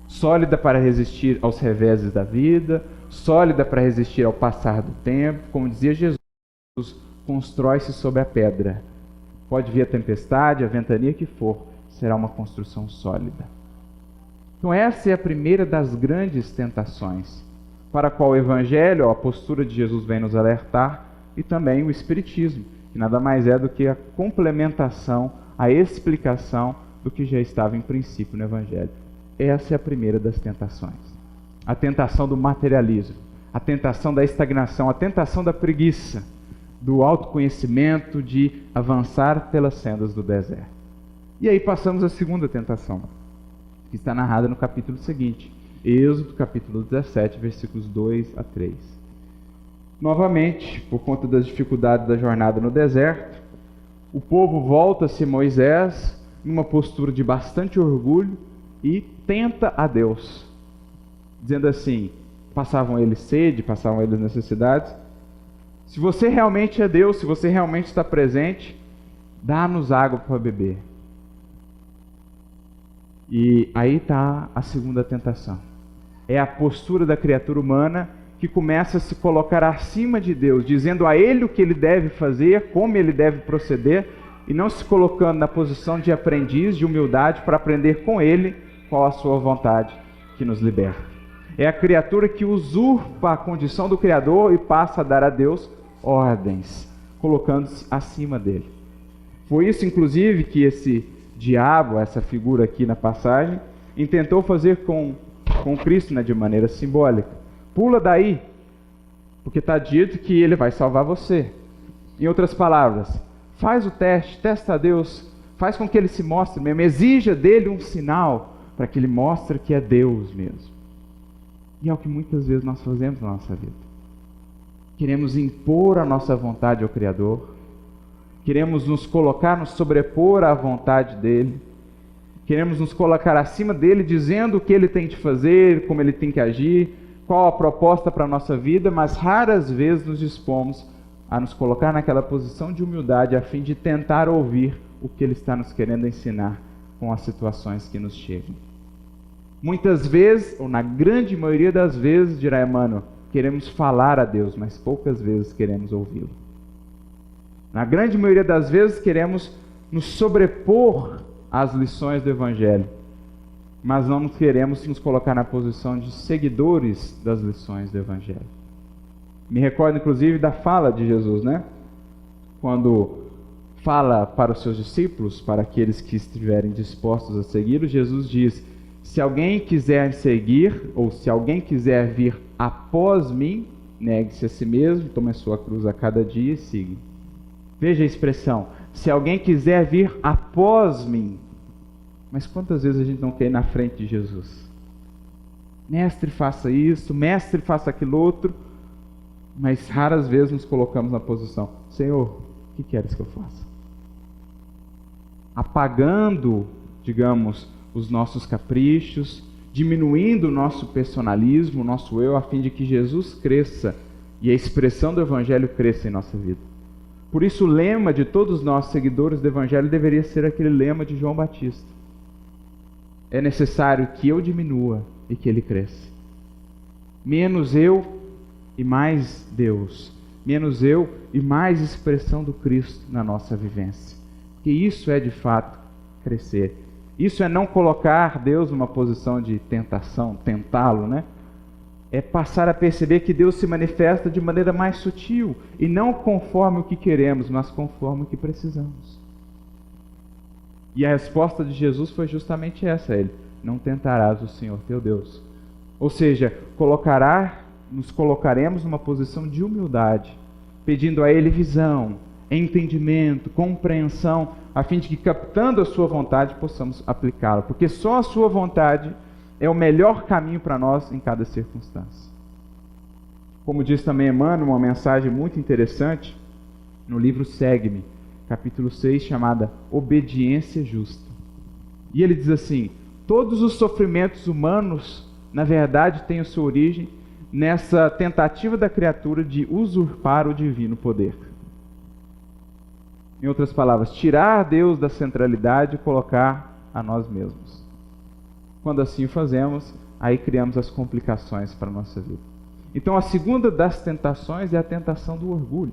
Sólida para resistir aos reveses da vida, sólida para resistir ao passar do tempo. Como dizia Jesus, constrói-se sobre a pedra. Pode vir a tempestade, a ventania que for, será uma construção sólida. Então essa é a primeira das grandes tentações, para a qual o Evangelho, a postura de Jesus vem nos alertar, e também o Espiritismo, que nada mais é do que a complementação, a explicação do que já estava em princípio no Evangelho. Essa é a primeira das tentações. A tentação do materialismo, a tentação da estagnação, a tentação da preguiça, do autoconhecimento, de avançar pelas sendas do deserto. E aí passamos à segunda tentação, que está narrada no capítulo seguinte, Êxodo capítulo 17, versículos 2 a 3. Novamente, por conta das dificuldades da jornada no deserto, o povo volta-se a Moisés numa postura de bastante orgulho e tenta a Deus, dizendo assim, passavam eles sede, passavam eles necessidades: se você realmente é Deus, se você realmente está presente, dá-nos água para beber. E aí está a segunda tentação. É a postura da criatura humana que começa a se colocar acima de Deus, dizendo a Ele o que Ele deve fazer, como Ele deve proceder, e não se colocando na posição de aprendiz, de humildade, para aprender com Ele qual a sua vontade que nos liberta. É a criatura que usurpa a condição do Criador e passa a dar a Deus ordens, colocando-se acima dele. Foi isso, inclusive, que esse diabo, essa figura aqui na passagem, intentou fazer com Cristo, né, de maneira simbólica. Pula daí, porque está dito que ele vai salvar você. Em outras palavras, faz o teste, testa a Deus, faz com que ele se mostre mesmo, exija dele um sinal para que ele mostre que é Deus mesmo. E é o que muitas vezes nós fazemos na nossa vida. Queremos impor a nossa vontade ao Criador, queremos nos colocar, nos sobrepor à vontade dele, queremos nos colocar acima dele, dizendo o que ele tem de fazer, como ele tem que agir, qual a proposta para a nossa vida, mas raras vezes nos dispomos a nos colocar naquela posição de humildade a fim de tentar ouvir o que ele está nos querendo ensinar com as situações que nos chegam. Muitas vezes, ou na grande maioria das vezes, dirá Emmanuel, queremos falar a Deus, mas poucas vezes queremos ouvi-lo. Na grande maioria das vezes queremos nos sobrepor às lições do Evangelho, mas não queremos nos colocar na posição de seguidores das lições do Evangelho. Me recordo inclusive da fala de Jesus, né? Quando fala para os seus discípulos, para aqueles que estiverem dispostos a segui-lo, Jesus diz: se alguém quiser seguir, ou se alguém quiser vir após mim, negue-se a si mesmo, tome a sua cruz a cada dia e siga. Veja a expressão, se alguém quiser vir após mim. Mas quantas vezes a gente não quer ir na frente de Jesus? Mestre, faça isso, mestre, faça aquilo outro. Mas raras vezes nos colocamos na posição: Senhor, o que queres que eu faça? Apagando, digamos, os nossos caprichos, diminuindo o nosso personalismo, o nosso eu, a fim de que Jesus cresça e a expressão do Evangelho cresça em nossa vida. Por isso o lema de todos nós, seguidores do Evangelho, deveria ser aquele lema de João Batista: é necessário que eu diminua e que ele cresça. Menos eu e mais Deus. Menos eu e mais expressão do Cristo na nossa vivência. Porque isso é de fato crescer. Isso é não colocar Deus numa posição de tentação, tentá-lo, né? É passar a perceber que Deus se manifesta de maneira mais sutil e não conforme o que queremos, mas conforme o que precisamos. E a resposta de Jesus foi justamente essa a ele: não tentarás o Senhor teu Deus. Ou seja, nos colocaremos numa posição de humildade, pedindo a Ele visão, entendimento, compreensão, a fim de que, captando a sua vontade, possamos aplicá-la. Porque só a sua vontade é o melhor caminho para nós em cada circunstância. Como diz também Emmanuel, uma mensagem muito interessante, no livro Segue-me, capítulo 6, chamada Obediência Justa. E ele diz assim: todos os sofrimentos humanos, na verdade, têm a sua origem nessa tentativa da criatura de usurpar o divino poder. Em outras palavras, tirar Deus da centralidade e colocar a nós mesmos. Quando assim o fazemos, aí criamos as complicações para a nossa vida. Então a segunda das tentações é a tentação do orgulho,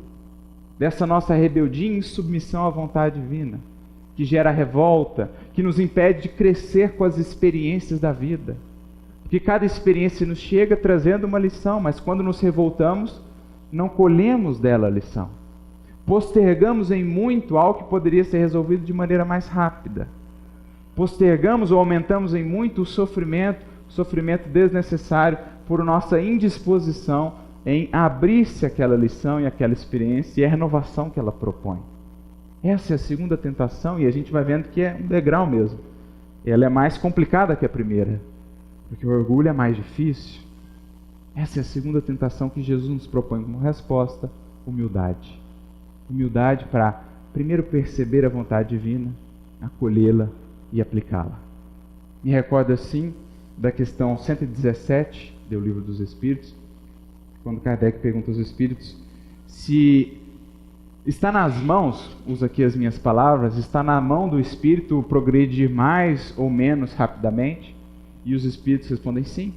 dessa nossa rebeldia em submissão à vontade divina, que gera revolta, que nos impede de crescer com as experiências da vida. Porque cada experiência nos chega trazendo uma lição, mas quando nos revoltamos, não colhemos dela a lição. Postergamos em muito algo que poderia ser resolvido de maneira mais rápida. Postergamos ou aumentamos em muito o sofrimento desnecessário por nossa indisposição em abrir-se àquela lição e àquela experiência e a renovação que ela propõe. Essa é a segunda tentação e a gente vai vendo que é um degrau mesmo. Ela é mais complicada que a primeira. porque o orgulho é mais difícil. Essa é a segunda tentação que Jesus nos propõe como resposta: humildade. Humildade para, primeiro, perceber a vontade divina, acolhê-la e aplicá-la. Me recordo assim da questão 117 do Livro dos Espíritos, quando Kardec pergunta aos Espíritos se está nas mãos, uso aqui as minhas palavras, está na mão do Espírito progredir mais ou menos rapidamente? E os Espíritos respondem sim.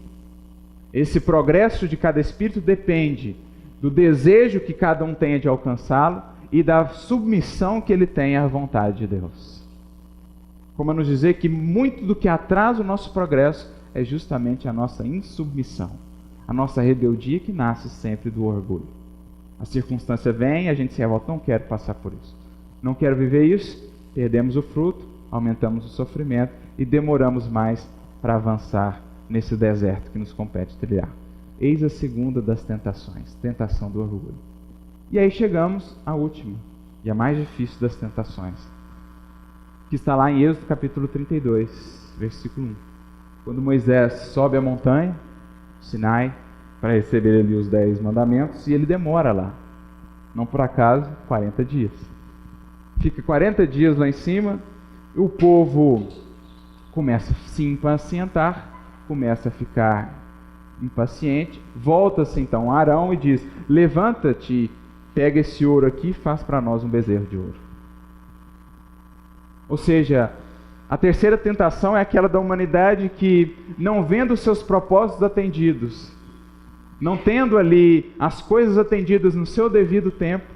Esse progresso de cada Espírito depende do desejo que cada um tenha de alcançá-lo e da submissão que ele tenha à vontade de Deus. Como a nos dizer que muito do que atrasa o nosso progresso é justamente a nossa insubmissão, a nossa rebeldia que nasce sempre do orgulho. A circunstância vem, a gente se revolta: não quero passar por isso, não quero viver isso, perdemos o fruto, aumentamos o sofrimento e demoramos mais para avançar nesse deserto que nos compete trilhar. Eis a segunda das tentações, tentação do orgulho. E aí chegamos à última, e a mais difícil das tentações, que está lá em Êxodo capítulo 32, versículo 1. Quando Moisés sobe a montanha, Sinai, para receber ali os 10 mandamentos, e ele demora lá, não por acaso, 40 dias. Fica 40 dias lá em cima, e o povo começa a se impacientar, começa a ficar impaciente, volta-se então a Arão e diz: levanta-te, pega esse ouro aqui e faz para nós um bezerro de ouro. Ou seja, a terceira tentação é aquela da humanidade que, não vendo os seus propósitos atendidos, não tendo ali as coisas atendidas no seu devido tempo,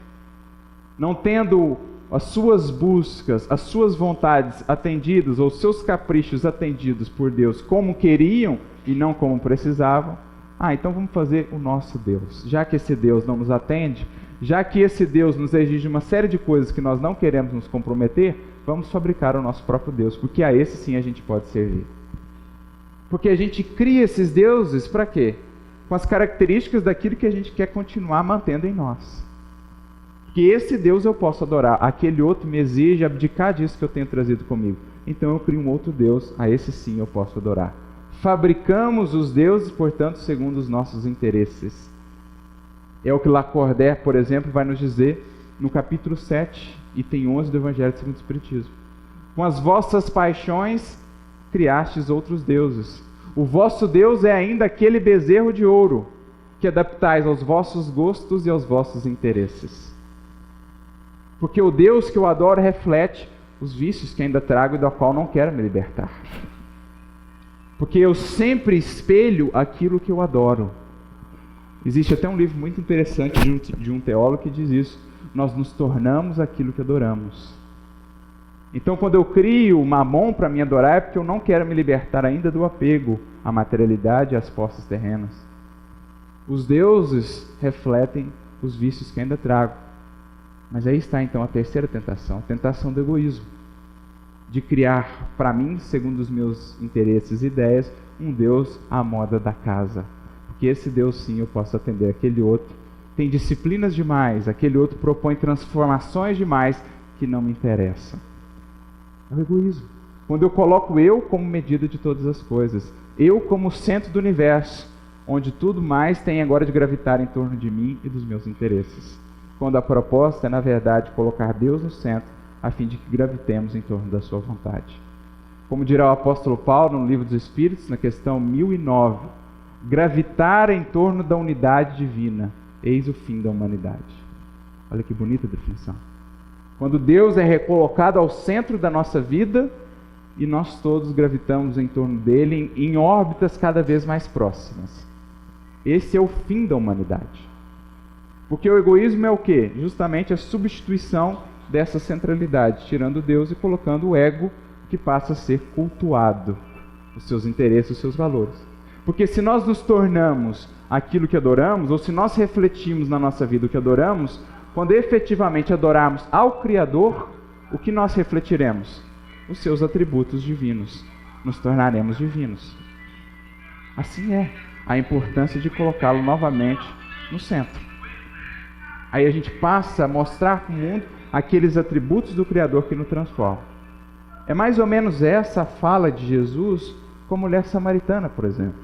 não tendo as suas buscas, as suas vontades atendidas, ou os seus caprichos atendidos por Deus como queriam e não como precisavam, então vamos fazer o nosso Deus. Já que esse Deus não nos atende, já que esse Deus nos exige uma série de coisas que nós não queremos nos comprometer, vamos fabricar o nosso próprio Deus, porque a esse sim a gente pode servir. Porque a gente cria esses deuses para quê? Com as características daquilo que a gente quer continuar mantendo em nós. Que esse Deus eu posso adorar, aquele outro me exige abdicar disso que eu tenho trazido comigo. Então eu crio um outro Deus, a esse sim eu posso adorar. Fabricamos os deuses, portanto, segundo os nossos interesses. É o que Lacordaire, por exemplo, vai nos dizer no capítulo 7, item 11 do Evangelho segundo o Espiritismo. Com as vossas paixões criastes outros deuses. O vosso Deus é ainda aquele bezerro de ouro, que adaptais aos vossos gostos e aos vossos interesses. Porque o Deus que eu adoro reflete os vícios que ainda trago e do qual não quero me libertar. Porque eu sempre espelho aquilo que eu adoro. Existe até um livro muito interessante de um teólogo que diz isso. Nós nos tornamos aquilo que adoramos. Então, quando eu crio Mamon para me adorar, é porque eu não quero me libertar ainda do apego à materialidade e às posses terrenas. Os deuses refletem os vícios que ainda trago. Mas aí está então a terceira tentação, a tentação do egoísmo. De criar para mim, segundo os meus interesses e ideias, um Deus à moda da casa. Porque esse Deus sim eu posso atender, aquele outro tem disciplinas demais, aquele outro propõe transformações demais que não me interessam. É o egoísmo. Quando eu coloco eu como medida de todas as coisas, eu como centro do universo, onde tudo mais tem agora de gravitar em torno de mim e dos meus interesses. Quando a proposta é, na verdade, colocar Deus no centro, a fim de que gravitemos em torno da sua vontade. Como dirá o apóstolo Paulo no Livro dos Espíritos, na questão 1009, gravitar em torno da unidade divina, eis o fim da humanidade. Olha que bonita definição. Quando Deus é recolocado ao centro da nossa vida e nós todos gravitamos em torno dele em órbitas cada vez mais próximas. Esse é o fim da humanidade. Porque o egoísmo é o quê? Justamente a substituição dessa centralidade, tirando Deus e colocando o ego, que passa a ser cultuado, os seus interesses, os seus valores. Porque se nós nos tornamos aquilo que adoramos, ou se nós refletimos na nossa vida o que adoramos, quando efetivamente adorarmos ao Criador, o que nós refletiremos? Os seus atributos divinos. Nos tornaremos divinos. Assim é a importância de colocá-lo novamente no centro. Aí a gente passa a mostrar para o mundo aqueles atributos do Criador que nos transformam. É mais ou menos essa a fala de Jesus com a mulher samaritana, por exemplo.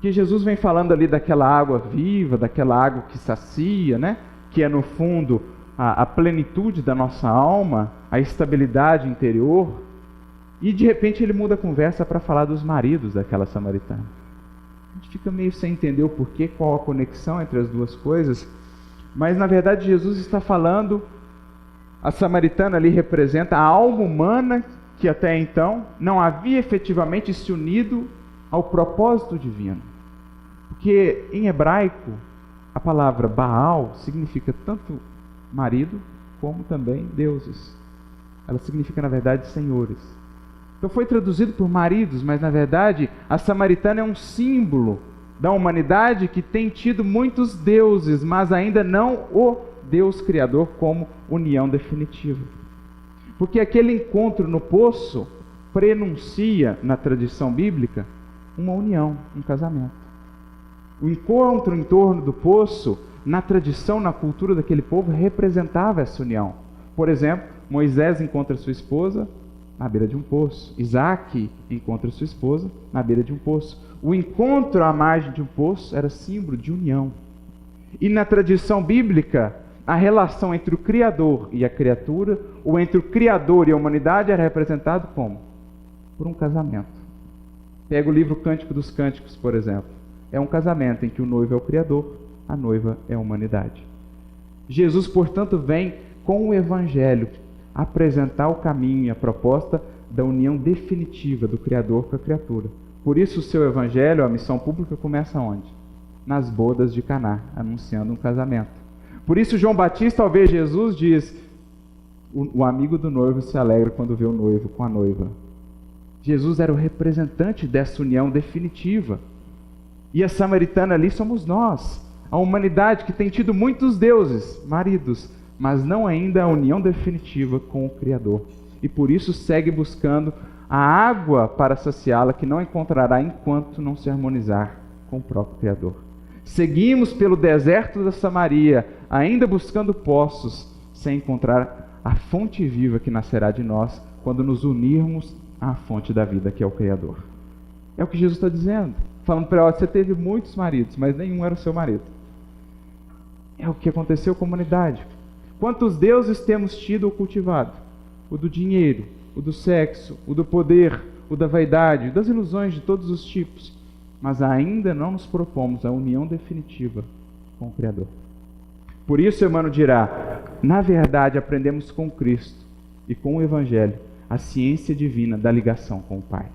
Que Jesus vem falando ali daquela água viva, daquela água que sacia, né? Que é no fundo a plenitude da nossa alma, a estabilidade interior. E de repente ele muda a conversa para falar dos maridos daquela samaritana. A gente fica meio sem entender o porquê, qual a conexão entre as duas coisas. Mas na verdade Jesus está falando, a samaritana ali representa a alma humana que até então não havia efetivamente se unido ao propósito divino. Porque em hebraico a palavra Baal significa tanto marido como também deuses. Ela significa na verdade senhores. Então foi traduzido por maridos, mas na verdade a samaritana é um símbolo da humanidade que tem tido muitos deuses, mas ainda não o Deus Criador como união definitiva. Porque aquele encontro no poço prenuncia, na tradição bíblica, uma união, um casamento. O encontro em torno do poço, na tradição, na cultura daquele povo, representava essa união. Por exemplo, Moisés encontra sua esposa na beira de um poço. Isaac encontra sua esposa na beira de um poço. O encontro à margem de um poço era símbolo de união. E na tradição bíblica, a relação entre o Criador e a criatura, ou entre o Criador e a humanidade, era representado como? Por um casamento. Pega o livro Cântico dos Cânticos, por exemplo. É um casamento em que o noivo é o Criador, a noiva é a humanidade. Jesus, portanto, vem com o Evangelho apresentar o caminho e a proposta da união definitiva do Criador com a criatura. Por isso o seu Evangelho, a missão pública, começa onde? Nas bodas de Caná, anunciando um casamento. Por isso João Batista, ao ver Jesus, diz: o amigo do noivo se alegra quando vê o noivo com a noiva. Jesus era o representante dessa união definitiva. E a samaritana ali somos nós, a humanidade que tem tido muitos deuses, maridos, mas não ainda a união definitiva com o Criador. E por isso segue buscando a água para saciá-la, que não encontrará enquanto não se harmonizar com o próprio Criador. Seguimos pelo deserto da Samaria, ainda buscando poços, sem encontrar a fonte viva que nascerá de nós, quando nos unirmos à fonte da vida, que é o Criador. É o que Jesus está dizendo. Falando para ela: você teve muitos maridos, mas nenhum era o seu marido. É o que aconteceu com a humanidade. Quantos deuses temos tido ou cultivado? O do dinheiro, o do sexo, o do poder, o da vaidade, das ilusões de todos os tipos. Mas ainda não nos propomos a união definitiva com o Criador. Por isso, Emmanuel dirá: na verdade, aprendemos com Cristo e com o Evangelho a ciência divina da ligação com o Pai,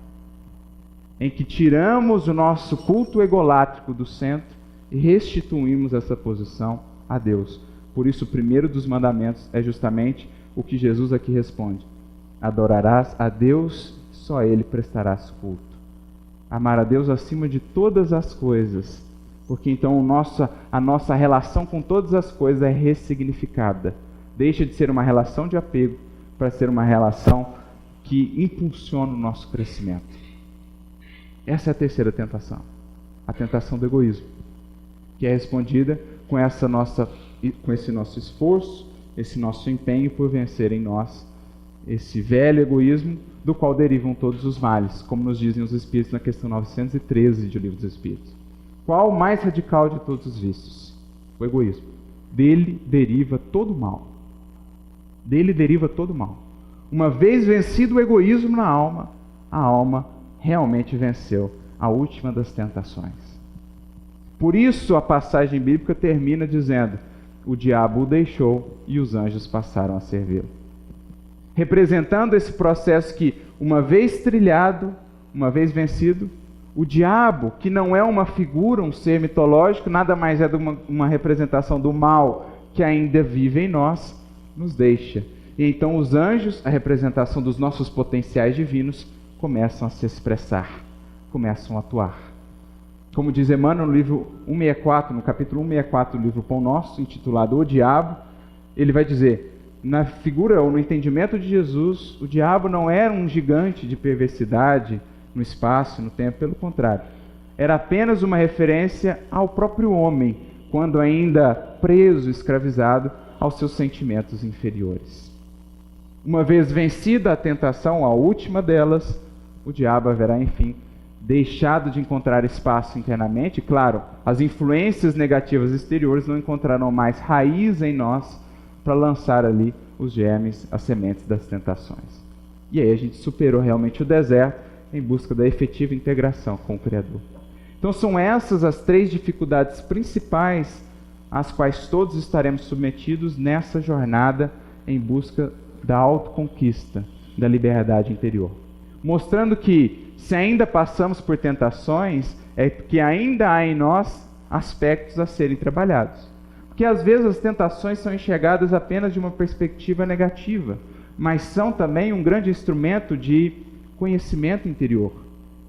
em que tiramos o nosso culto egolátrico do centro e restituímos essa posição a Deus. Por isso, o primeiro dos mandamentos é justamente o que Jesus aqui responde: adorarás a Deus, só a Ele prestarás culto. Amar a Deus acima de todas as coisas, porque então a nossa relação com todas as coisas é ressignificada. Deixa de ser uma relação de apego para ser uma relação que impulsiona o nosso crescimento. Essa é a terceira tentação, a tentação do egoísmo, que é respondida com esse nosso esforço, esse nosso empenho por vencer em nós esse velho egoísmo, do qual derivam todos os males, como nos dizem os Espíritos na questão 913 do Livro dos Espíritos. Qual o mais radical de todos os vícios? O egoísmo. Dele deriva todo o mal. Dele deriva todo o mal. Uma vez vencido o egoísmo na alma, a alma realmente venceu a última das tentações. Por isso a passagem bíblica termina dizendo: o diabo o deixou e os anjos passaram a servi-lo. Representando esse processo que, uma vez trilhado, uma vez vencido, o diabo, que não é uma figura, um ser mitológico, nada mais é de uma representação do mal que ainda vive em nós, nos deixa. E então os anjos, a representação dos nossos potenciais divinos, começam a se expressar, começam a atuar. Como diz Emmanuel no livro 164, no capítulo 164 do livro Pão Nosso, intitulado O Diabo, ele vai dizer: na figura ou no entendimento de Jesus, o diabo não era um gigante de perversidade no espaço, no tempo, pelo contrário. Era apenas uma referência ao próprio homem, quando ainda preso, escravizado aos seus sentimentos inferiores. Uma vez vencida a tentação, a última delas, o diabo haverá, enfim, deixado de encontrar espaço internamente. Claro, as influências negativas exteriores não encontrarão mais raiz em nós para lançar ali os germes, as sementes das tentações. E aí a gente superou realmente o deserto em busca da efetiva integração com o Criador. Então são essas as 3 dificuldades principais às quais todos estaremos submetidos nessa jornada em busca da autoconquista, da liberdade interior. Mostrando que, se ainda passamos por tentações, é porque ainda há em nós aspectos a serem trabalhados. Porque às vezes as tentações são enxergadas apenas de uma perspectiva negativa, mas são também um grande instrumento de conhecimento interior.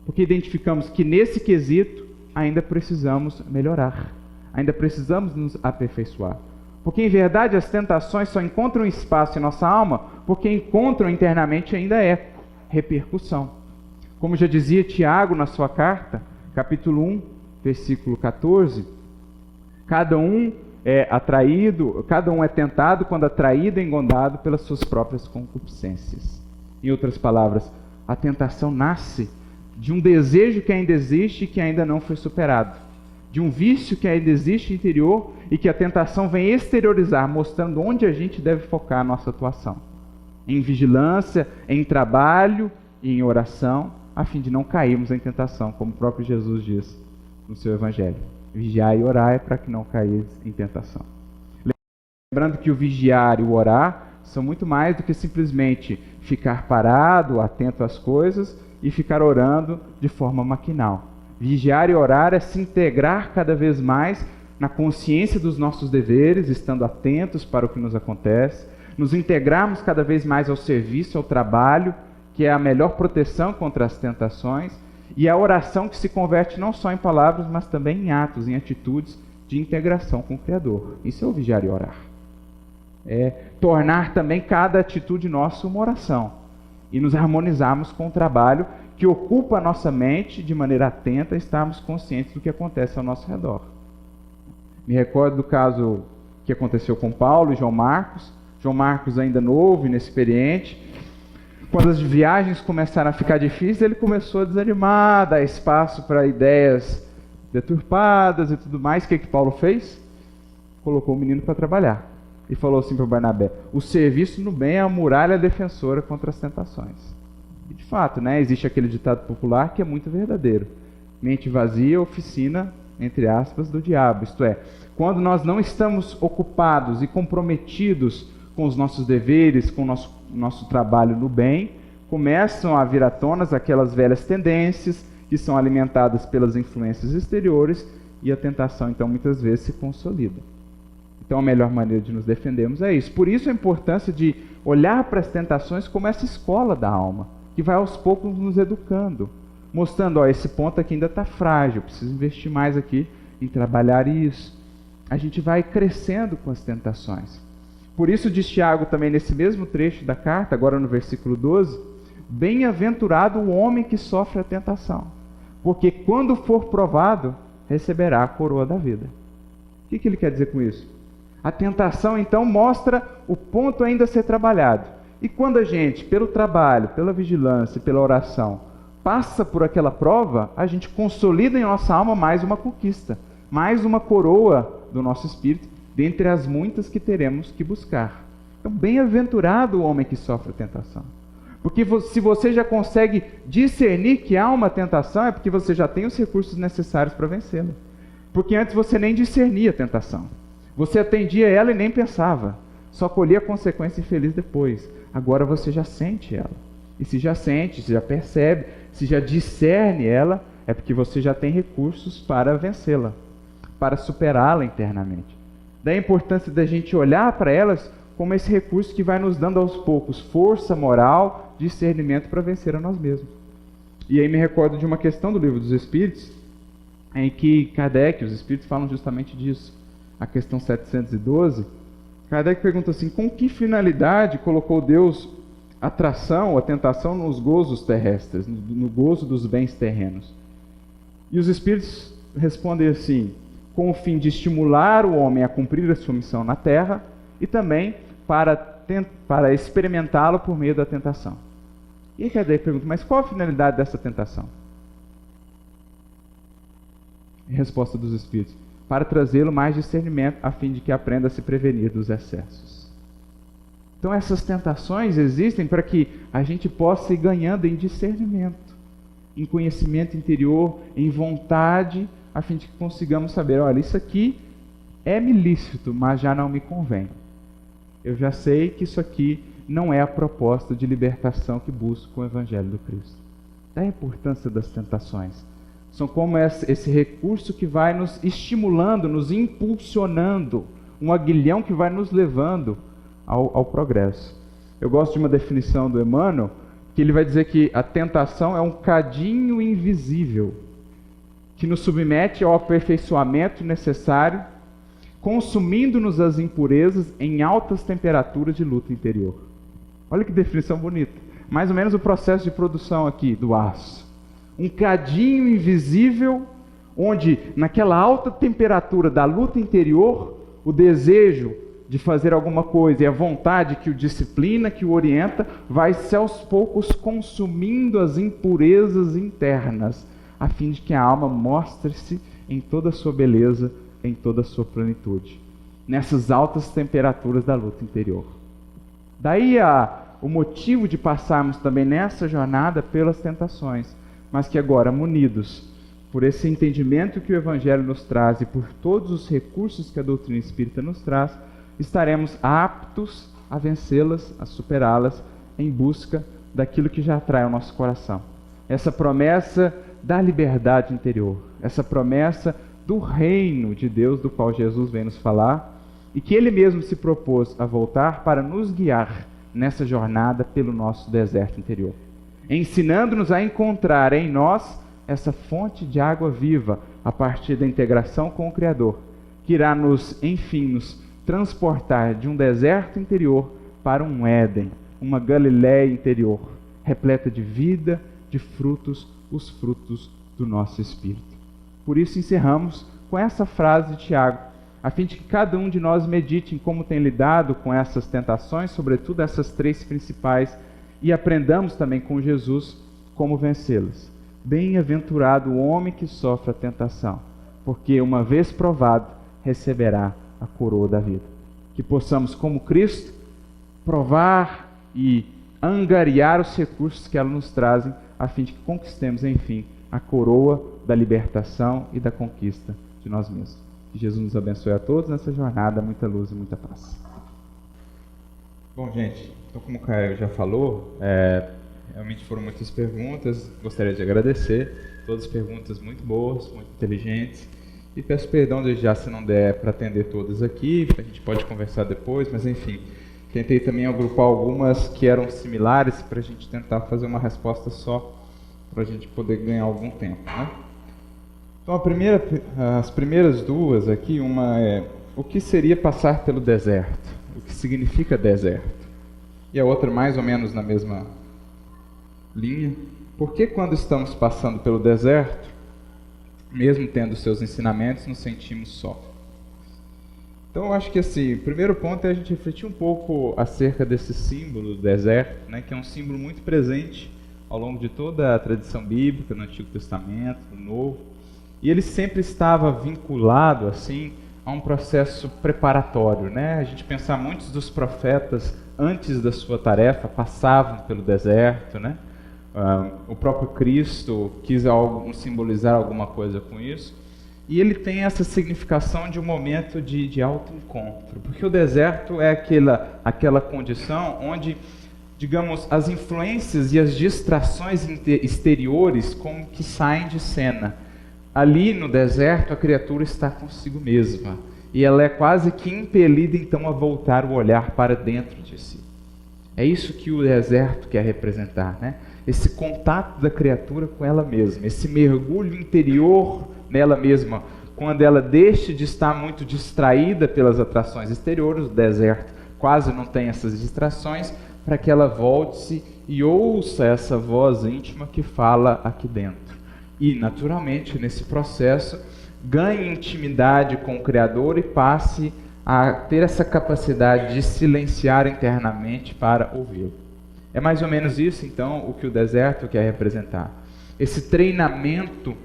Porque identificamos que nesse quesito ainda precisamos melhorar, ainda precisamos nos aperfeiçoar. Porque em verdade as tentações só encontram espaço em nossa alma porque encontram internamente ainda repercussão. Como já dizia Tiago na sua carta, capítulo 1, versículo 14, cada um é tentado quando atraído e engodado pelas suas próprias concupiscências. Em outras palavras, a tentação nasce de um desejo que ainda existe e que ainda não foi superado, de um vício que ainda existe interior e que a tentação vem exteriorizar, mostrando onde a gente deve focar a nossa atuação. Em vigilância, em trabalho e em oração, a fim de não cairmos em tentação, como o próprio Jesus diz no seu Evangelho. Vigiai e orai para que não caísem em tentação. Lembrando que o vigiar e o orar são muito mais do que simplesmente ficar parado, atento às coisas e ficar orando de forma maquinal. Vigiar e orar é se integrar cada vez mais na consciência dos nossos deveres, estando atentos para o que nos acontece, nos integrarmos cada vez mais ao serviço, ao trabalho, que é a melhor proteção contra as tentações, e a oração que se converte não só em palavras, mas também em atos, em atitudes de integração com o Criador. Isso é o vigiar e orar. É tornar também cada atitude nossa uma oração e nos harmonizarmos com o trabalho que ocupa a nossa mente de maneira atenta, estarmos conscientes do que acontece ao nosso redor. Me recordo do caso que aconteceu com Paulo e João Marcos. João Marcos ainda novo, inexperiente. Quando as viagens começaram a ficar difíceis, ele começou a desanimar, a dar espaço para ideias deturpadas e tudo mais. O que Paulo fez? Colocou o menino para trabalhar. E falou assim para Barnabé: o serviço no bem é a muralha defensora contra as tentações. E de fato, existe aquele ditado popular que é muito verdadeiro. Mente vazia, oficina, entre aspas, do diabo. Isto é, quando nós não estamos ocupados e comprometidos com os nossos deveres, com o nosso trabalho no bem, começam a vir à tona aquelas velhas tendências que são alimentadas pelas influências exteriores e a tentação, então, muitas vezes se consolida. Então, a melhor maneira de nos defendermos é isso. Por isso, a importância de olhar para as tentações como essa escola da alma, que vai aos poucos nos educando, mostrando, esse ponto aqui ainda está frágil, preciso investir mais aqui em trabalhar isso. A gente vai crescendo com as tentações. Por isso diz Tiago também nesse mesmo trecho da carta, agora no versículo 12, bem-aventurado o homem que sofre a tentação, porque quando for provado, receberá a coroa da vida. O que ele quer dizer com isso? A tentação, então, mostra o ponto ainda a ser trabalhado. E quando a gente, pelo trabalho, pela vigilância, pela oração, passa por aquela prova, a gente consolida em nossa alma mais uma conquista, mais uma coroa do nosso espírito, dentre as muitas que teremos que buscar. Então, bem-aventurado o homem que sofre tentação. Porque se você já consegue discernir que há uma tentação, é porque você já tem os recursos necessários para vencê-la. Porque antes você nem discernia a tentação. Você atendia ela e nem pensava. Só colhia a consequência infeliz depois. Agora você já sente ela. E se já sente, se já percebe, se já discerne ela, é porque você já tem recursos para vencê-la, para superá-la internamente. Daí a importância da gente olhar para elas como esse recurso que vai nos dando aos poucos força moral, discernimento para vencer a nós mesmos. E aí me recordo de uma questão do Livro dos Espíritos, em que Kardec, os Espíritos falam justamente disso. A questão 712, Kardec pergunta assim: com que finalidade colocou Deus a atração, a tentação nos gozos terrestres, no gozo dos bens terrenos? E os Espíritos respondem assim: com o fim de estimular o homem a cumprir a sua missão na terra e também para experimentá-lo por meio da tentação. E aí Kardec pergunta, mas qual a finalidade dessa tentação? Resposta dos Espíritos, para trazê-lo mais discernimento, a fim de que aprenda a se prevenir dos excessos. Então essas tentações existem para que a gente possa ir ganhando em discernimento, em conhecimento interior, em vontade, a fim de que consigamos saber, olha, isso aqui é-me lícito, mas já não me convém. Eu já sei que isso aqui não é a proposta de libertação que busca o Evangelho do Cristo. Da importância das tentações. São como esse recurso que vai nos estimulando, nos impulsionando, um aguilhão que vai nos levando ao progresso. Eu gosto de uma definição do Emmanuel, que ele vai dizer que a tentação é um cadinho invisível, que nos submete ao aperfeiçoamento necessário, consumindo-nos as impurezas em altas temperaturas de luta interior. Olha que definição bonita. Mais ou menos o processo de produção aqui do aço. Um cadinho invisível, onde naquela alta temperatura da luta interior, o desejo de fazer alguma coisa e a vontade que o disciplina, que o orienta, vai-se aos poucos consumindo as impurezas internas, a fim de que a alma mostre-se em toda a sua beleza, em toda a sua plenitude, nessas altas temperaturas da luta interior. Daí o motivo de passarmos também nessa jornada pelas tentações, mas que agora, munidos por esse entendimento que o Evangelho nos traz e por todos os recursos que a doutrina espírita nos traz, estaremos aptos a vencê-las, a superá-las, em busca daquilo que já atrai ao nosso coração. Essa promessa da liberdade interior, essa promessa do reino de Deus, do qual Jesus vem nos falar, e que Ele mesmo se propôs a voltar para nos guiar nessa jornada pelo nosso deserto interior, ensinando-nos a encontrar em nós essa fonte de água viva, a partir da integração com o Criador, que irá enfim, nos transportar de um deserto interior para um Éden, uma Galiléia interior, repleta de vida, de frutos, os frutos do nosso espírito. Por isso encerramos com essa frase de Tiago, a fim de que cada um de nós medite em como tem lidado com essas tentações, sobretudo essas três principais, e aprendamos também com Jesus como vencê-las. Bem-aventurado o homem que sofre a tentação, porque uma vez provado, receberá a coroa da vida. Que possamos, como Cristo, provar e angariar os recursos que ela nos trazem, a fim de que conquistemos, enfim, a coroa da libertação e da conquista de nós mesmos. Que Jesus nos abençoe a todos nessa jornada, muita luz e muita paz. Bom, gente, então como o Caio já falou, realmente foram muitas perguntas, gostaria de agradecer, todas perguntas muito boas, muito inteligentes, e peço perdão desde já se não der para atender todas aqui, a gente pode conversar depois, mas enfim, tentei também agrupar algumas que eram similares para a gente tentar fazer uma resposta só, para a gente poder ganhar algum tempo, né? Então as primeiras duas aqui, uma é o que seria passar pelo deserto, o que significa deserto, e a outra mais ou menos na mesma linha. Por que quando estamos passando pelo deserto, mesmo tendo seus ensinamentos, nos sentimos só? Então eu acho que assim, o primeiro ponto é a gente refletir um pouco acerca desse símbolo do deserto, né, que é um símbolo muito presente ao longo de toda a tradição bíblica, no Antigo Testamento, no Novo, e ele sempre estava vinculado assim a um processo preparatório, né? A gente pensar, muitos dos profetas antes da sua tarefa passavam pelo deserto, né? O próprio Cristo quis simbolizar alguma coisa com isso, e ele tem essa significação de um momento de autoencontro, porque o deserto é aquela condição onde, digamos, as influências e as distrações exteriores como que saem de cena. Ali no deserto a criatura está consigo mesma, e ela é quase que impelida então a voltar o olhar para dentro de si. É isso que o deserto quer representar, né? Esse contato da criatura com ela mesma, esse mergulho interior nela mesma, quando ela deixa de estar muito distraída pelas atrações exteriores. O deserto quase não tem essas distrações, para que ela volte-se e ouça essa voz íntima que fala aqui dentro. E, naturalmente, nesse processo, ganhe intimidade com o Criador e passe a ter essa capacidade de silenciar internamente para ouvi-lo. É mais ou menos isso, então, o que o deserto quer representar. Esse treinamento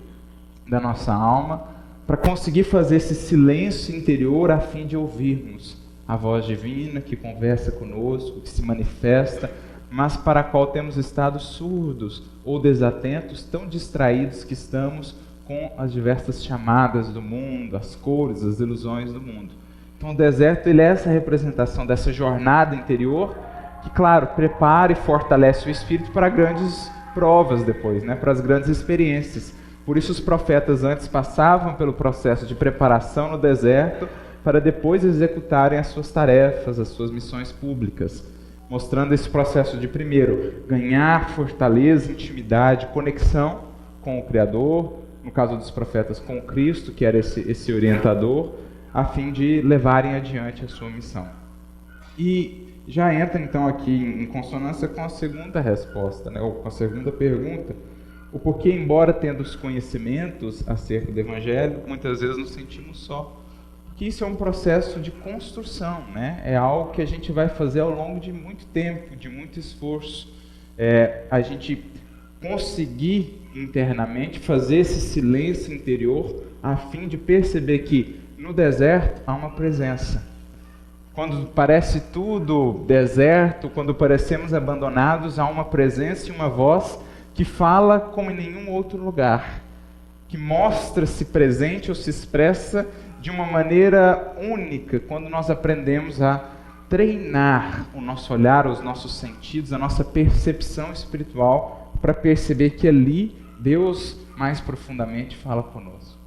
da nossa alma para conseguir fazer esse silêncio interior a fim de ouvirmos a voz divina que conversa conosco, que se manifesta, mas para a qual temos estado surdos ou desatentos, tão distraídos que estamos com as diversas chamadas do mundo, as cores, as ilusões do mundo. Então o deserto ele é essa representação dessa jornada interior que, claro, prepara e fortalece o espírito para grandes provas depois, né? Para as grandes experiências. Por isso os profetas antes passavam pelo processo de preparação no deserto para depois executarem as suas tarefas, as suas missões públicas, mostrando esse processo de, primeiro, ganhar fortaleza, intimidade, conexão com o Criador, no caso dos profetas com o Cristo, que era esse orientador, a fim de levarem adiante a sua missão. E já entra então aqui em consonância com a segunda resposta, né, ou com a segunda pergunta, o porquê, embora tendo os conhecimentos acerca do Evangelho, muitas vezes nos sentimos só. Porque isso é um processo de construção, né? É algo que a gente vai fazer ao longo de muito tempo, de muito esforço. A gente conseguir internamente fazer esse silêncio interior a fim de perceber que no deserto há uma presença. Quando parece tudo deserto, quando parecemos abandonados, há uma presença e uma voz que fala como em nenhum outro lugar, que mostra-se presente ou se expressa de uma maneira única quando nós aprendemos a treinar o nosso olhar, os nossos sentidos, a nossa percepção espiritual para perceber que ali Deus mais profundamente fala conosco.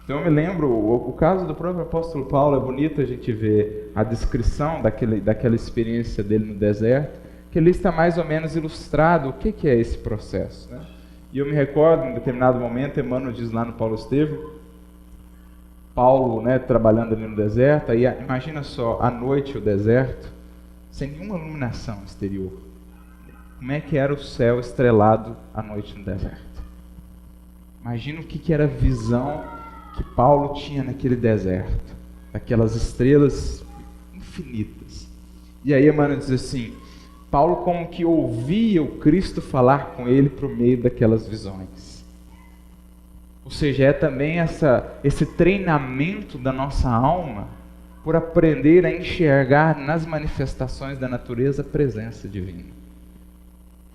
Então eu me lembro, o caso do próprio apóstolo Paulo, é bonito a gente ver a descrição daquela experiência dele no deserto, que ali está mais ou menos ilustrado o que é esse processo, né? E eu me recordo, em determinado momento, Emmanuel diz lá no Paulo Estevam, Paulo, né, trabalhando ali no deserto, aí imagina só, à noite o deserto, sem nenhuma iluminação exterior. Como é que era o céu estrelado à noite no deserto? Imagina o que era a visão que Paulo tinha naquele deserto, daquelas estrelas infinitas. E aí Emmanuel diz assim, Paulo como que ouvia o Cristo falar com ele por meio daquelas visões. Ou seja, é também esse treinamento da nossa alma por aprender a enxergar nas manifestações da natureza a presença divina.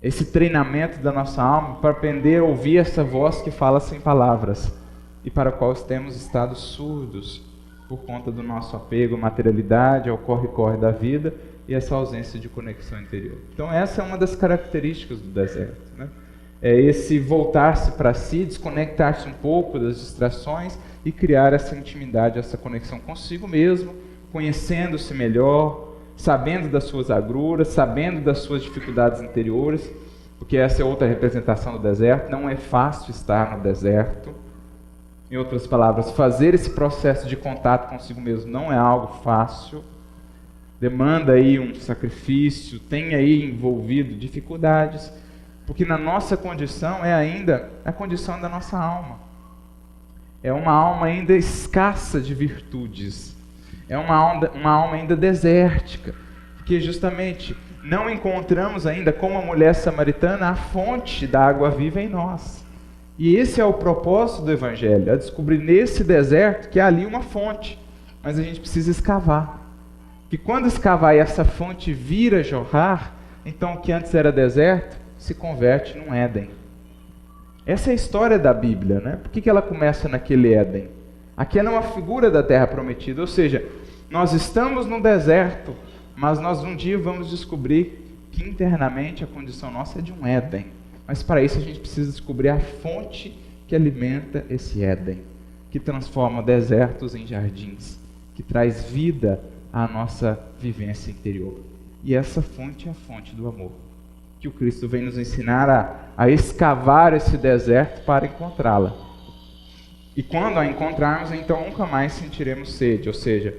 Esse treinamento da nossa alma para aprender a ouvir essa voz que fala sem palavras e para a qual temos estado surdos por conta do nosso apego à materialidade, ao corre-corre da vida e essa ausência de conexão interior. Então essa é uma das características do deserto, né? É esse voltar-se para si, desconectar-se um pouco das distrações e criar essa intimidade, essa conexão consigo mesmo, conhecendo-se melhor, sabendo das suas agruras, sabendo das suas dificuldades interiores, porque essa é outra representação do deserto. Não é fácil estar no deserto. Em outras palavras, fazer esse processo de contato consigo mesmo não é algo fácil. Demanda aí um sacrifício, tem aí envolvido dificuldades, porque na nossa condição é ainda a condição da nossa alma. É uma alma ainda escassa de virtudes. É uma alma ainda desértica, porque justamente não encontramos ainda, como a mulher samaritana, a fonte da água viva em nós. E esse é o propósito do Evangelho, é descobrir nesse deserto que há ali uma fonte, mas a gente precisa escavar. Que quando escavar e essa fonte vir a jorrar, então o que antes era deserto se converte num Éden. Essa é a história da Bíblia, né? Por que ela começa naquele Éden? Aquela é uma figura da terra prometida, ou seja, nós estamos no deserto, mas nós um dia vamos descobrir que internamente a condição nossa é de um Éden. Mas para isso a gente precisa descobrir a fonte que alimenta esse Éden, que transforma desertos em jardins, que traz vida à nossa vivência interior. E essa fonte é a fonte do amor, que o Cristo vem nos ensinar a escavar esse deserto para encontrá-la. E quando a encontrarmos, então nunca mais sentiremos sede, ou seja,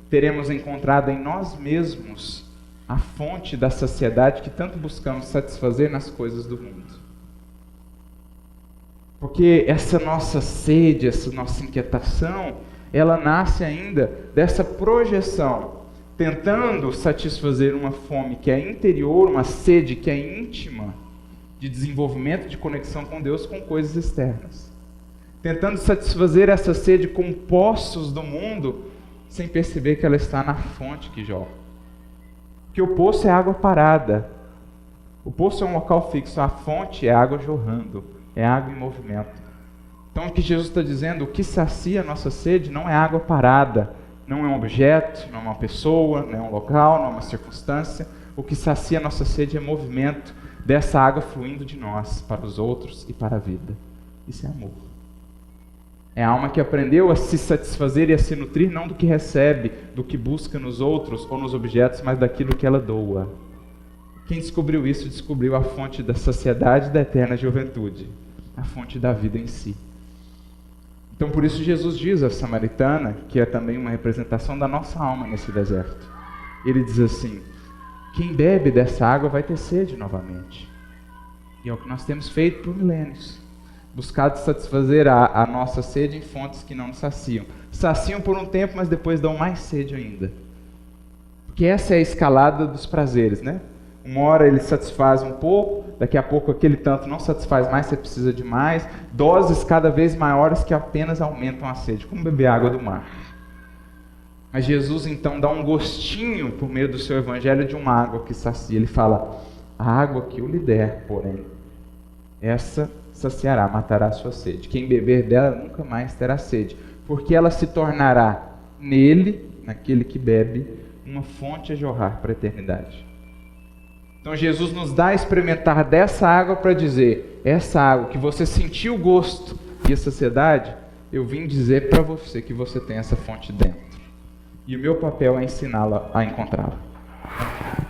teremos encontrado em nós mesmos a fonte da saciedade que tanto buscamos satisfazer nas coisas do mundo. Porque essa nossa sede, essa nossa inquietação, ela nasce ainda dessa projeção tentando satisfazer uma fome que é interior, uma sede que é íntima, de desenvolvimento, de conexão com Deus, com coisas externas. Tentando satisfazer essa sede com poços do mundo, sem perceber que ela está na fonte que jorra. Porque o poço é água parada. O poço é um local fixo, a fonte é água jorrando, é água em movimento. Então o que Jesus está dizendo, o que sacia a nossa sede não é água parada, não é um objeto, não é uma pessoa, não é um local, não é uma circunstância. O que sacia a nossa sede é movimento dessa água fluindo de nós para os outros e para a vida. Isso é amor. É a alma que aprendeu a se satisfazer e a se nutrir não do que recebe, do que busca nos outros ou nos objetos, mas daquilo que ela doa. Quem descobriu isso, descobriu a fonte da saciedade e da eterna juventude, a fonte da vida em si. Então por isso Jesus diz à samaritana, que é também uma representação da nossa alma nesse deserto. Ele diz assim, quem bebe dessa água vai ter sede novamente. E é o que nós temos feito por milênios. Buscado satisfazer a nossa sede em fontes que não nos saciam. Saciam por um tempo, mas depois dão mais sede ainda. Porque essa é a escalada dos prazeres, né? Uma hora ele satisfaz um pouco, daqui a pouco aquele tanto não satisfaz mais, você precisa de mais. Doses cada vez maiores que apenas aumentam a sede, como beber água do mar. Mas Jesus então dá um gostinho por meio do seu evangelho de uma água que sacia. Ele fala, a água que eu lhe der, porém, essa saciará, matará a sua sede. Quem beber dela nunca mais terá sede, porque ela se tornará nele, naquele que bebe, uma fonte a jorrar para a eternidade. Então Jesus nos dá a experimentar dessa água para dizer, essa água que você sentiu o gosto e a saciedade, eu vim dizer para você que você tem essa fonte dentro. E o meu papel é ensiná-la a encontrá-la.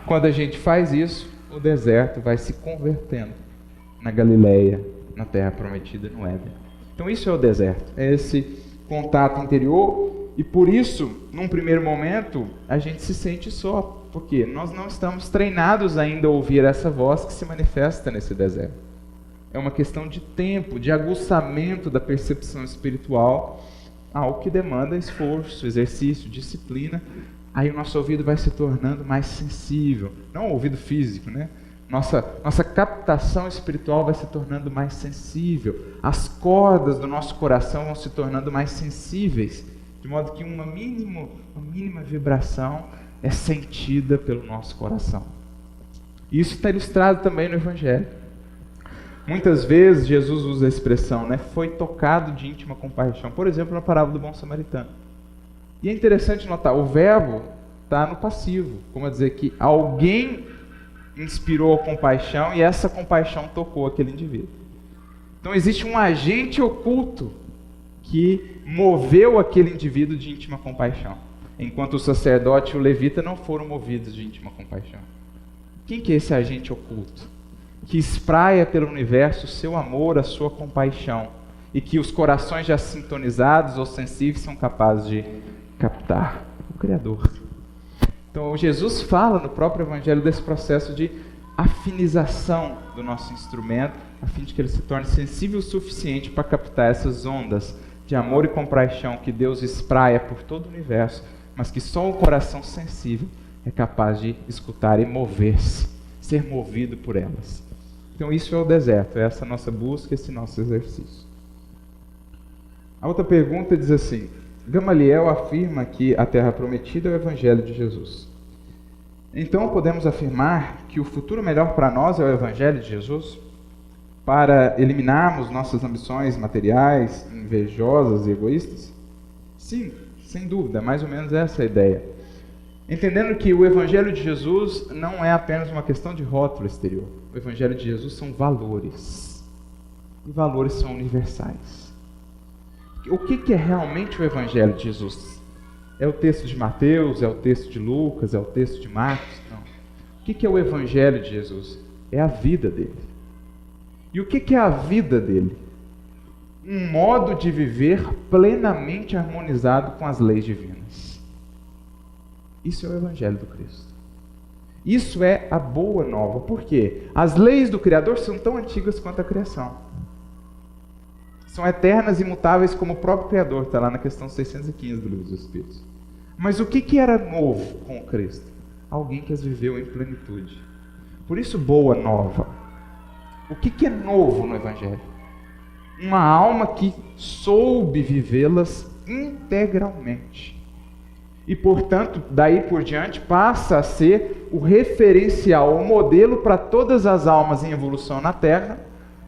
Quando a gente faz isso, o deserto vai se convertendo na Galileia, na terra prometida, no Éden. Então isso é o deserto, é esse contato interior, e por isso, num primeiro momento, a gente se sente só, porque nós não estamos treinados ainda a ouvir essa voz que se manifesta nesse deserto. É uma questão de tempo, de aguçamento da percepção espiritual, algo que demanda esforço, exercício, disciplina. Aí o nosso ouvido vai se tornando mais sensível, não o ouvido físico, né? Nossa captação espiritual vai se tornando mais sensível. As cordas do nosso coração vão se tornando mais sensíveis, de modo que uma mínima vibração é sentida pelo nosso coração. Isso está ilustrado também no Evangelho. Muitas vezes Jesus usa a expressão, né, foi tocado de íntima compaixão. Por exemplo, na parábola do bom samaritano. E é interessante notar, o verbo está no passivo, como a dizer que alguém inspirou a compaixão e essa compaixão tocou aquele indivíduo. Então existe um agente oculto que moveu aquele indivíduo de íntima compaixão, enquanto o sacerdote e o levita não foram movidos de íntima compaixão. Quem que é esse agente oculto? Que espraia pelo universo o seu amor, a sua compaixão, e que os corações já sintonizados ou sensíveis são capazes de captar. O Criador. Então Jesus fala no próprio Evangelho desse processo de afinização do nosso instrumento, a fim de que ele se torne sensível o suficiente para captar essas ondas de amor e compaixão que Deus espraia por todo o universo, mas que só o coração sensível é capaz de escutar e mover-se, ser movido por elas. Então isso é o deserto, é essa nossa busca, esse nosso exercício. A outra pergunta diz assim, Gamaliel afirma que a terra prometida é o Evangelho de Jesus. Então podemos afirmar que o futuro melhor para nós é o Evangelho de Jesus? Para eliminarmos nossas ambições materiais, invejosas e egoístas? Sim, sem dúvida, mais ou menos essa é a ideia. Entendendo que o Evangelho de Jesus não é apenas uma questão de rótulo exterior. O Evangelho de Jesus são valores. E valores são universais. O que é realmente o Evangelho de Jesus? É o texto de Mateus? É o texto de Lucas? É o texto de Marcos? Não. O que é o Evangelho de Jesus? É a vida dele. E o que é a vida dele? Um modo de viver plenamente harmonizado com as leis divinas. Isso é o Evangelho do Cristo. Isso é a boa nova. Por quê? As leis do Criador são tão antigas quanto a criação. São eternas e imutáveis como o próprio Criador, está lá na questão 615 do Livro dos Espíritos. Mas o que era novo com Cristo? Alguém que as viveu em plenitude. Por isso, boa nova. O que é novo no Evangelho? Uma alma que soube vivê-las integralmente. E, portanto, daí por diante, passa a ser o referencial, o modelo para todas as almas em evolução na Terra,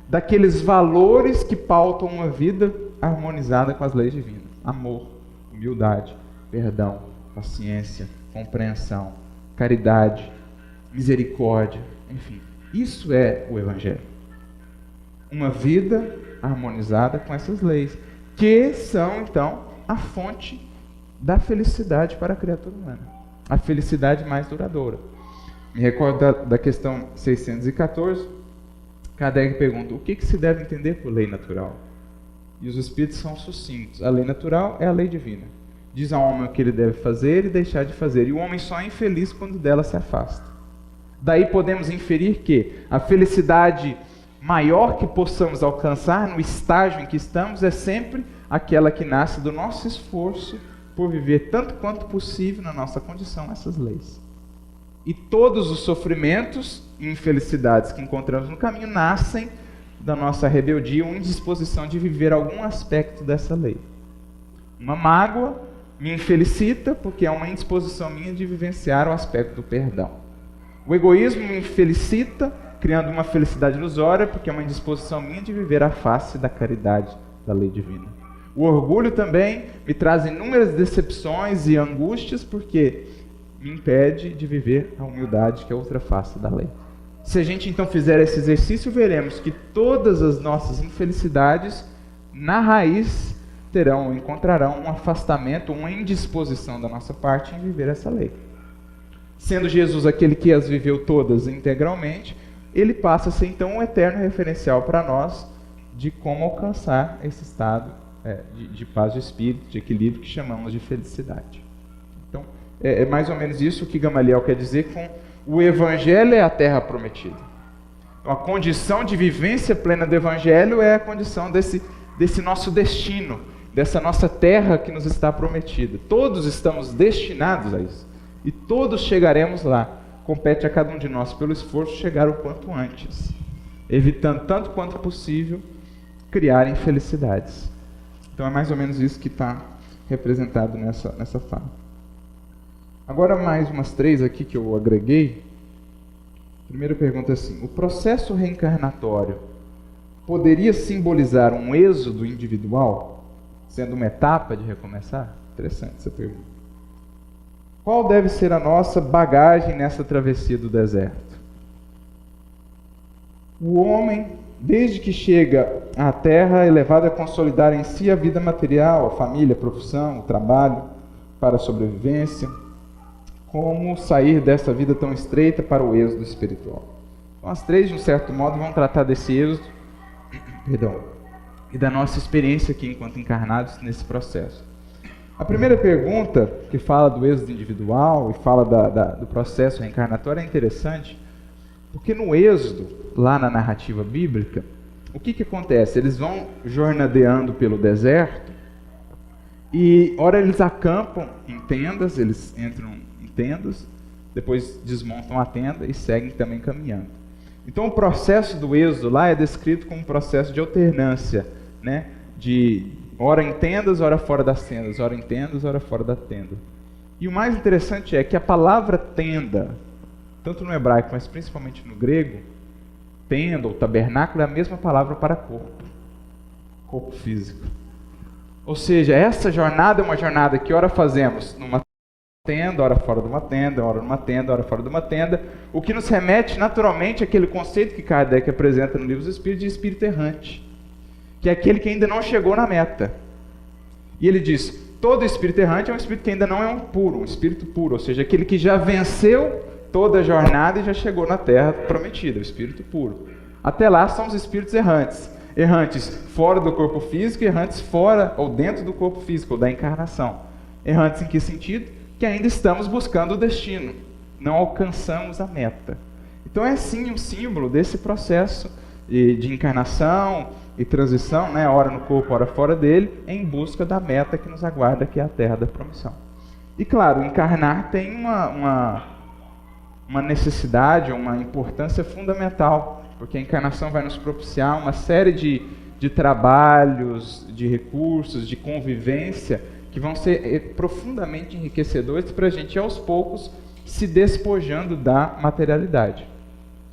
daqueles valores que pautam uma vida harmonizada com as leis divinas. Amor, humildade, perdão, paciência, compreensão, caridade, misericórdia, enfim. Isso é o Evangelho. Uma vida harmonizada com essas leis, que são, então, a fonte da felicidade para a criatura humana. A felicidade mais duradoura. Me recordo da questão 614, Kardec pergunta, o que se deve entender por lei natural? E os espíritos são sucintos. A lei natural é a lei divina. Diz ao homem o que ele deve fazer e deixar de fazer. E o homem só é infeliz quando dela se afasta. Daí podemos inferir que a felicidade maior que possamos alcançar no estágio em que estamos é sempre aquela que nasce do nosso esforço por viver tanto quanto possível na nossa condição essas leis. E todos os sofrimentos e infelicidades que encontramos no caminho nascem da nossa rebeldia ou indisposição de viver algum aspecto dessa lei. Uma mágoa me infelicita porque é uma indisposição minha de vivenciar o aspecto do perdão. O egoísmo me felicita, criando uma felicidade ilusória, porque é uma indisposição minha de viver a face da caridade da lei divina. O orgulho também me traz inúmeras decepções e angústias, porque me impede de viver a humildade, que é outra face da lei. Se a gente então fizer esse exercício, veremos que todas as nossas infelicidades, na raiz, encontrarão um afastamento, uma indisposição da nossa parte em viver essa lei. Sendo Jesus aquele que as viveu todas integralmente, ele passa a ser então um eterno referencial para nós de como alcançar esse estado de paz de espírito, de equilíbrio que chamamos de felicidade. Então, é mais ou menos isso que Gamaliel quer dizer com o Evangelho é a terra prometida. Então, a condição de vivência plena do Evangelho é a condição desse nosso destino, dessa nossa terra que nos está prometida. Todos estamos destinados a isso. E todos chegaremos lá. Compete a cada um de nós, pelo esforço, chegar o quanto antes, evitando tanto quanto possível criar infelicidades. Então é mais ou menos isso que está representado nessa fala. Agora mais umas 3 aqui que eu agreguei. Primeira pergunta é assim: o processo reencarnatório poderia simbolizar um êxodo individual, sendo uma etapa de recomeçar? Interessante essa pergunta. Qual deve ser a nossa bagagem nessa travessia do deserto? O homem, desde que chega à Terra, é levado a consolidar em si a vida material, a família, a profissão, o trabalho, para a sobrevivência. Como sair dessa vida tão estreita para o êxodo espiritual? Então, as 3, de um certo modo, vão tratar desse êxodo, e da nossa experiência aqui enquanto encarnados nesse processo. A primeira pergunta, que fala do êxodo individual e fala do processo reencarnatório, é interessante, porque no êxodo, lá na narrativa bíblica, o que acontece? Eles vão jornadeando pelo deserto e, ora, eles acampam em tendas, eles entram em tendas, depois desmontam a tenda e seguem também caminhando. Então, o processo do êxodo lá é descrito como um processo de alternância, né? De ora em tendas, ora fora das tendas, ora em tendas, ora fora da tenda. E o mais interessante é que a palavra tenda, tanto no hebraico, mas principalmente no grego, tenda ou tabernáculo é a mesma palavra para corpo físico. Ou seja, essa jornada é uma jornada que ora fazemos numa tenda, ora fora de uma tenda, ora numa tenda, ora fora de uma tenda, o que nos remete naturalmente àquele conceito que Kardec apresenta no Livro dos Espíritos de espírito errante, que é aquele que ainda não chegou na meta. E ele diz, todo espírito errante é um espírito que ainda não é um espírito puro, ou seja, aquele que já venceu toda a jornada e já chegou na terra prometida, o espírito puro. Até lá são os espíritos errantes. Errantes fora do corpo físico e errantes fora ou dentro do corpo físico, ou da encarnação. Errantes em que sentido? Que ainda estamos buscando o destino, não alcançamos a meta. Então é sim um símbolo desse processo de encarnação e transição, né, ora no corpo, ora fora dele, em busca da meta que nos aguarda, que é a terra da promissão. E claro, encarnar tem uma necessidade, uma importância fundamental, porque a encarnação vai nos propiciar uma série de trabalhos, de recursos, de convivência, que vão ser profundamente enriquecedores para a gente, aos poucos, se despojando da materialidade.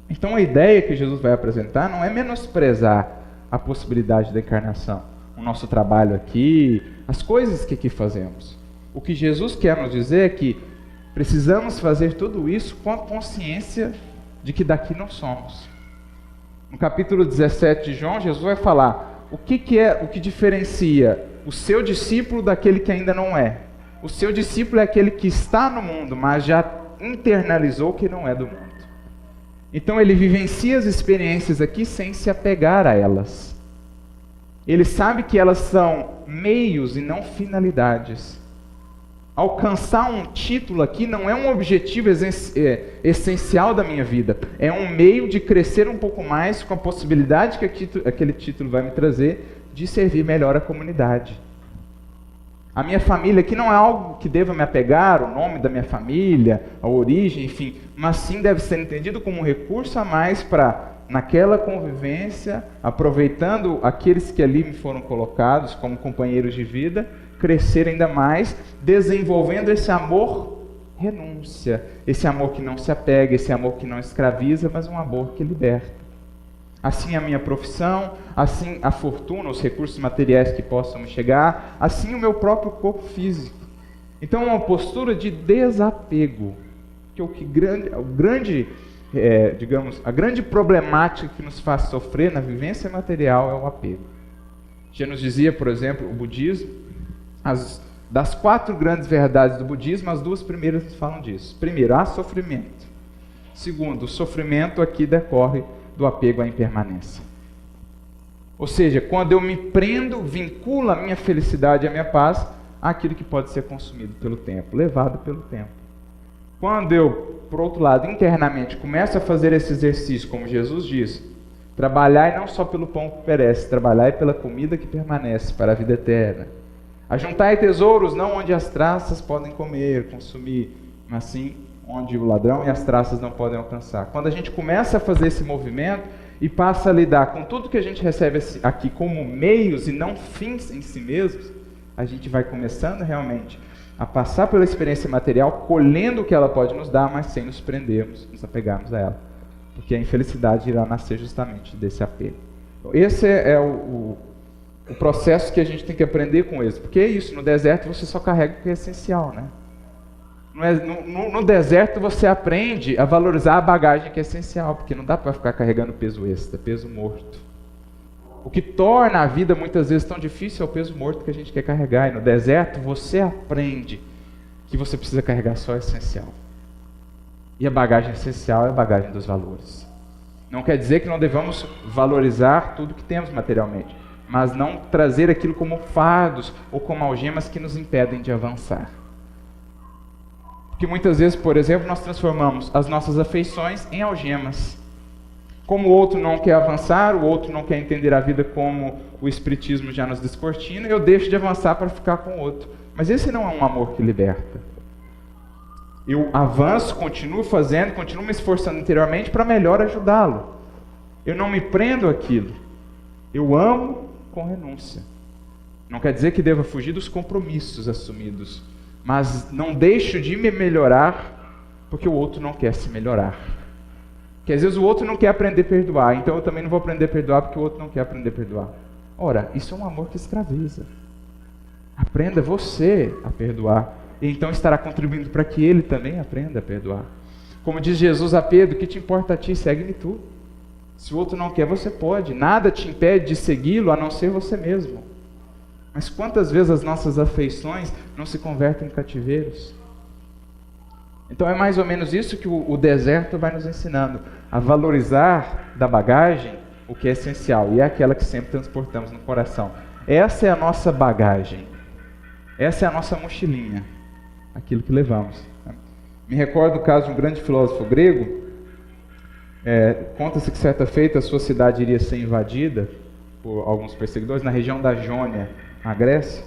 Então a ideia que Jesus vai apresentar não é menosprezar a possibilidade da encarnação, o nosso trabalho aqui, as coisas que aqui fazemos. O que Jesus quer nos dizer é que precisamos fazer tudo isso com a consciência de que daqui não somos. No capítulo 17 de João, Jesus vai falar o que diferencia o seu discípulo daquele que ainda não é. O seu discípulo é aquele que está no mundo, mas já internalizou que não é do mundo. Então ele vivencia as experiências aqui sem se apegar a elas. Ele sabe que elas são meios e não finalidades. Alcançar um título aqui não é um objetivo essencial da minha vida. É um meio de crescer um pouco mais com a possibilidade que aquele título vai me trazer de servir melhor a comunidade. A minha família aqui não é algo que deva me apegar, o nome da minha família, a origem, enfim, mas sim deve ser entendido como um recurso a mais para, naquela convivência, aproveitando aqueles que ali me foram colocados como companheiros de vida, crescer ainda mais, desenvolvendo esse amor renúncia, esse amor que não se apega, esse amor que não escraviza, mas um amor que liberta. Assim a minha profissão, assim a fortuna, os recursos materiais que possam me chegar, assim o meu próprio corpo físico. Então é uma postura de desapego, que a grande problemática que nos faz sofrer na vivência material é o apego. Já nos dizia, por exemplo, o budismo, das 4 grandes verdades do budismo, as 2 primeiras falam disso. Primeiro, há sofrimento. Segundo, o sofrimento aqui decorre do apego à impermanência. Ou seja, quando eu me prendo, vinculo a minha felicidade e a minha paz àquilo que pode ser consumido pelo tempo, levado pelo tempo. Quando eu, por outro lado, internamente começo a fazer esse exercício, como Jesus diz, trabalhar não só pelo pão que perece, trabalhar pela comida que permanece para a vida eterna. Ajuntai tesouros não onde as traças podem comer, consumir, mas sim onde o ladrão e as traças não podem alcançar. Quando a gente começa a fazer esse movimento e passa a lidar com tudo que a gente recebe aqui como meios e não fins em si mesmos, a gente vai começando realmente a passar pela experiência material, colhendo o que ela pode nos dar, mas sem nos prendermos, nos apegarmos a ela. Porque a infelicidade irá nascer justamente desse apego. Então, esse é o processo que a gente tem que aprender com eles. Porque é isso, no deserto você só carrega o que é essencial, né? No deserto você aprende a valorizar a bagagem que é essencial, porque não dá para ficar carregando peso extra, peso morto. O que torna a vida muitas vezes tão difícil é o peso morto que a gente quer carregar. E no deserto você aprende que você precisa carregar só o essencial. E a bagagem essencial é a bagagem dos valores. Não quer dizer que não devamos valorizar tudo que temos materialmente, mas não trazer aquilo como fardos ou como algemas que nos impedem de avançar. Porque muitas vezes, por exemplo, nós transformamos as nossas afeições em algemas. Como o outro não quer avançar, o outro não quer entender a vida como o Espiritismo já nos descortina, eu deixo de avançar para ficar com o outro. Mas esse não é um amor que liberta. Eu avanço, continuo fazendo, continuo me esforçando interiormente para melhor ajudá-lo. Eu não me prendo àquilo. Eu amo com renúncia. Não quer dizer que deva fugir dos compromissos assumidos, mas não deixo de me melhorar porque o outro não quer se melhorar. Porque às vezes o outro não quer aprender a perdoar, então eu também não vou aprender a perdoar porque o outro não quer aprender a perdoar. Ora, isso é um amor que escraviza. Aprenda você a perdoar, e então estará contribuindo para que ele também aprenda a perdoar. Como diz Jesus a Pedro, o que te importa a ti, segue-me tu. Se o outro não quer, você pode. Nada te impede de segui-lo, a não ser você mesmo. Mas quantas vezes as nossas afeições não se convertem em cativeiros? Então é mais ou menos isso que o deserto vai nos ensinando. A valorizar da bagagem o que é essencial. E é aquela que sempre transportamos no coração. Essa é a nossa bagagem. Essa é a nossa mochilinha. Aquilo que levamos. Me recordo o caso de um grande filósofo grego. Conta-se que certa feita a sua cidade iria ser invadida por alguns perseguidores na região da Jônia, na Grécia.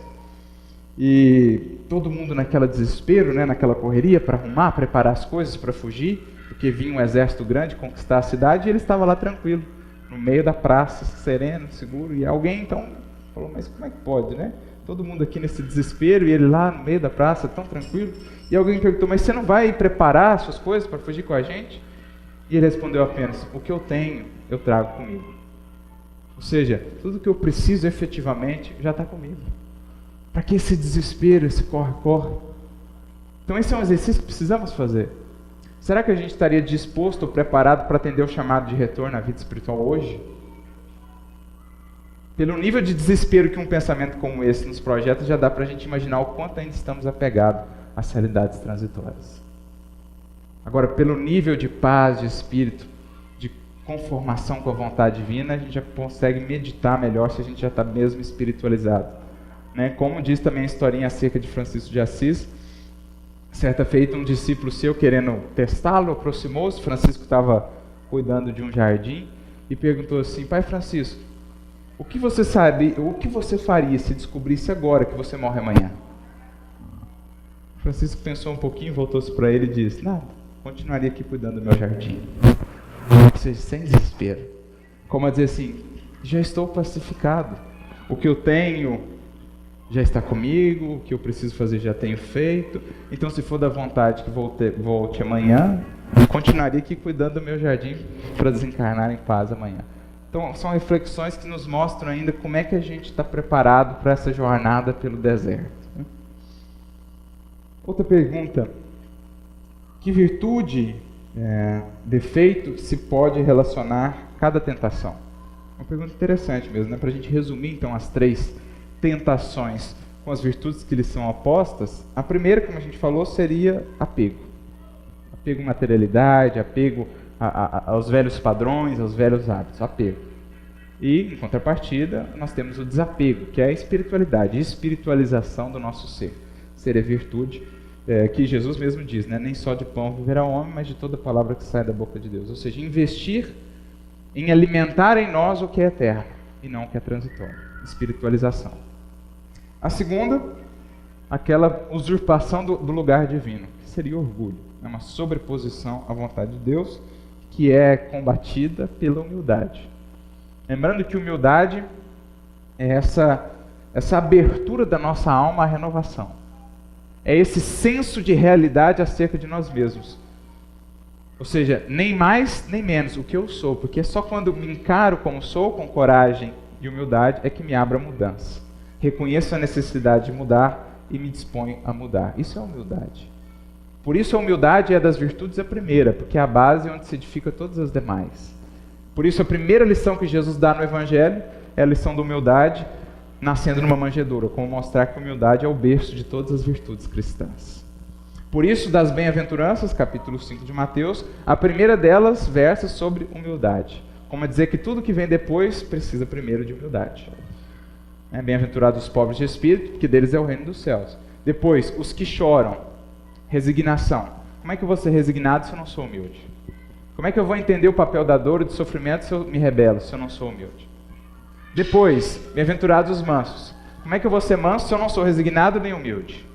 e todo mundo naquela desespero, né, naquela correria para arrumar, preparar as coisas para fugir, porque vinha um exército grande conquistar a cidade, e ele estava lá tranquilo, no meio da praça, sereno, seguro, e alguém então falou, mas como é que pode, né? Todo mundo aqui nesse desespero, e ele lá no meio da praça, tão tranquilo, e alguém perguntou, mas você não vai preparar as suas coisas para fugir com a gente? E ele respondeu apenas, o que eu tenho, eu trago comigo. Ou seja, tudo que eu preciso efetivamente já está comigo. Para que esse desespero, esse corre-corre? Então esse é um exercício que precisamos fazer. Será que a gente estaria disposto ou preparado para atender o chamado de retorno à vida espiritual hoje? Pelo nível de desespero que um pensamento como esse nos projeta, já dá para a gente imaginar o quanto ainda estamos apegados às realidades transitórias. Agora, pelo nível de paz, de espírito, de conformação com a vontade divina, a gente já consegue meditar melhor se a gente já está mesmo espiritualizado. Né? Como diz também a historinha acerca de Francisco de Assis, certa feita um discípulo seu querendo testá-lo, aproximou-se, Francisco estava cuidando de um jardim, e perguntou assim, Pai Francisco, o que você sabe, o que você faria se descobrisse agora que você morre amanhã? Francisco pensou um pouquinho, voltou-se para ele e disse, nada, continuaria aqui cuidando do meu jardim. Ou seja, sem desespero. Como a dizer assim, já estou pacificado, o que eu tenho já está comigo, o que eu preciso fazer já tenho feito, então se for da vontade que volte amanhã, continuaria aqui cuidando do meu jardim para desencarnar em paz amanhã. Então são reflexões que nos mostram ainda como é que a gente está preparado para essa jornada pelo deserto. Outra pergunta, que virtude, defeito se pode relacionar cada tentação? Uma pergunta interessante mesmo, né? Para a gente resumir então as 3 tentações com as virtudes que lhes são opostas, a primeira, como a gente falou, seria apego. Apego à materialidade, apego aos velhos padrões, aos velhos hábitos, apego. E, em contrapartida, nós temos o desapego, que é a espiritualidade, a espiritualização do nosso ser. Ser é virtude, que Jesus mesmo diz, né? Nem só de pão viverá o homem, mas de toda palavra que sai da boca de Deus. Ou seja, investir em alimentar em nós o que é eterno e não o que é transitório. Espiritualização. A segunda, aquela usurpação do lugar divino, que seria orgulho. É uma sobreposição à vontade de Deus, que é combatida pela humildade. Lembrando que humildade é essa abertura da nossa alma à renovação. É esse senso de realidade acerca de nós mesmos. Ou seja, nem mais nem menos o que eu sou, porque é só quando me encaro como sou, com coragem e humildade, é que me abra a mudança. Reconheço a necessidade de mudar e me disponho a mudar. Isso é humildade. Por isso a humildade é das virtudes a primeira, porque é a base onde se edifica todas as demais. Por isso a primeira lição que Jesus dá no Evangelho é a lição da humildade, nascendo numa manjedoura, como mostrar que a humildade é o berço de todas as virtudes cristãs. Por isso, das bem-aventuranças, capítulo 5 de Mateus, a primeira delas versa sobre humildade. Como dizer que tudo que vem depois precisa primeiro de humildade. Bem-aventurados os pobres de espírito, porque deles é o reino dos céus. Depois, os que choram, resignação. Como é que eu vou ser resignado se eu não sou humilde? Como é que eu vou entender o papel da dor e do sofrimento se eu me rebelo, se eu não sou humilde? Depois, bem-aventurados os mansos. Como é que eu vou ser manso se eu não sou resignado nem humilde?